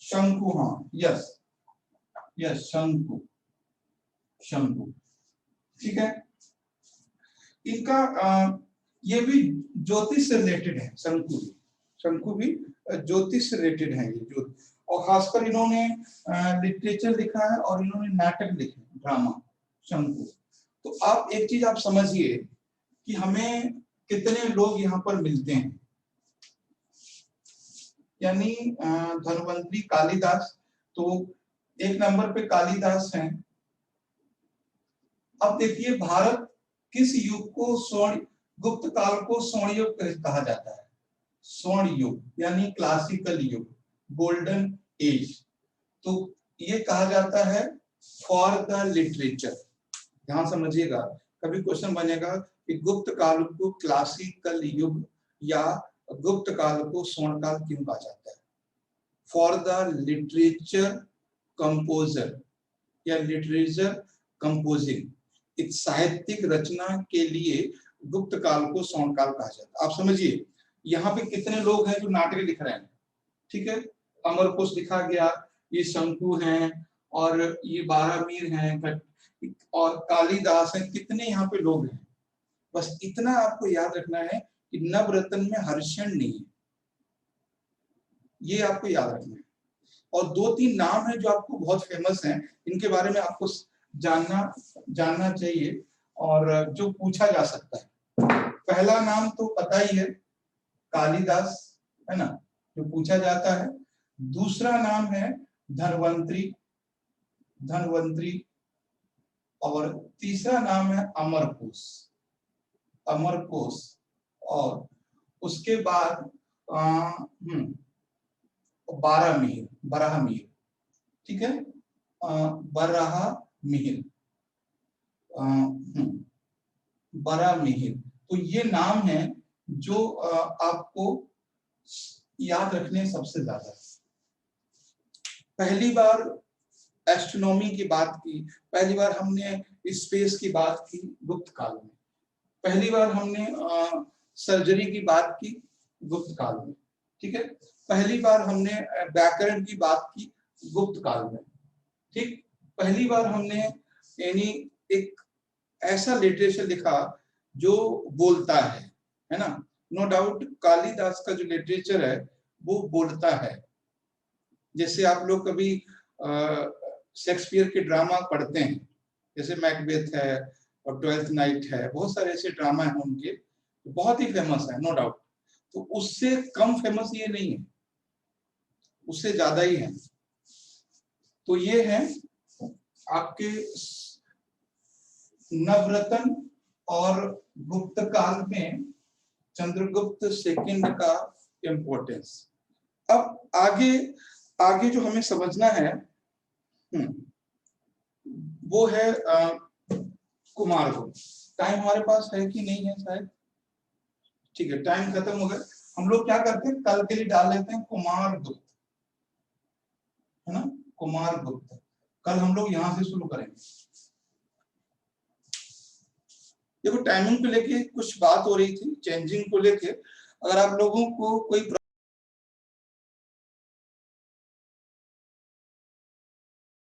शंकु, हाँ यस यस, शंकु, शंकु, ठीक है। इनका ये भी ज्योतिष से रिलेटेड है, शंकु भी, शंकु भी ज्योतिष से रिलेटेड है ये, और खासकर इन्होंने लिटरेचर लिखा है और इन्होंने नाटक लिखे, ड्रामा, शंकु। तो आप एक चीज आप समझिए कि हमें कितने लोग यहाँ पर मिलते हैं, यानी धन्वंतरी, कालिदास, तो एक नंबर पे कालिदास हैं। अब देखिए भारत किस युग को स्वर्ण, गुप्त काल को स्वर्ण युग कहा जाता है, स्वर्ण युग यानी क्लासिकल युग, गोल्डन एज। तो ये कहा जाता है फॉर द लिटरेचर। ध्यान समझिएगा, कभी क्वेश्चन बनेगा कि गुप्त काल को क्लासिकल युग या गुप्त काल को स्वर्ण काल क्यों कहा जाता है? फॉर द लिटरेचर कंपोजर या लिटरेचर कंपोजिंग, एक साहित्यिक रचना के लिए गुप्त काल को स्वर्ण काल कहा जाता है। आप समझिए यहाँ पे कितने लोग हैं जो नाटक लिख रहे हैं, ठीक है, अमर कोश लिखा गया, ये शंकु हैं, और ये 12 मीर हैं, और कालिदास हैं, कितने यहाँ पे लोग हैं। बस इतना आपको याद रखना है कि नवरत्न में हर्षण नहीं है, ये आपको याद रखना है। और 2-3 नाम है जो आपको बहुत फेमस हैं, इनके बारे में आपको जानना चाहिए और जो पूछा जा सकता है। पहला नाम तो पता ही है, कालिदास, है ना, जो पूछा जाता है। दूसरा नाम है धन्वंतरी, धन्वंतरी, और तीसरा नाम है अमरकोश, अमरकोश, और उसके बाद 12 मिहिर, बराह मिहिर, ठीक है, बराह मिहिर, बराह मिहिर। तो ये नाम है जो आपको याद रखने सबसे ज्यादा। पहली बार एस्ट्रोनॉमी की बात की, पहली बार हमने स्पेस की बात की गुप्त काल में, पहली बार हमने सर्जरी की बात की गुप्त काल में, ठीक है, पहली बार हमने व्याकरण की बात की गुप्त काल में, ठीक, पहली बार हमने यानी एक ऐसा लिटरेचर लिखा जो बोलता है ना। नो डाउट कालिदास का जो लिटरेचर है वो बोलता है। जैसे आप लोग कभी शेक्सपियर के ड्रामा पढ़ते हैं, जैसे मैकबेथ है और ट्वेल्थ नाइट है, बहुत सारे ऐसे ड्रामा हैं उनके, बहुत ही फेमस है, नो डाउट। तो उससे कम फेमस ये नहीं है, उससे ज्यादा ही है। तो ये है आपके नवरत्न और गुप्त काल में चंद्रगुप्त सेकंड का इंपॉर्टेंस। अब आगे आगे जो हमें समझना है वो है कुमारगुप्त। टाइम हमारे पास है कि नहीं है शायद? ठीक है, टाइम खत्म हो गया। हम लोग क्या करते हैं, कल के लिए डाल लेते हैं कुमारगुप्त, है ना, कुमारगुप्त। कल हम लोग यहां से शुरू करेंगे। देखो टाइमिंग को लेके कुछ बात हो रही थी, चेंजिंग को लेके। अगर आप लोगों को कोई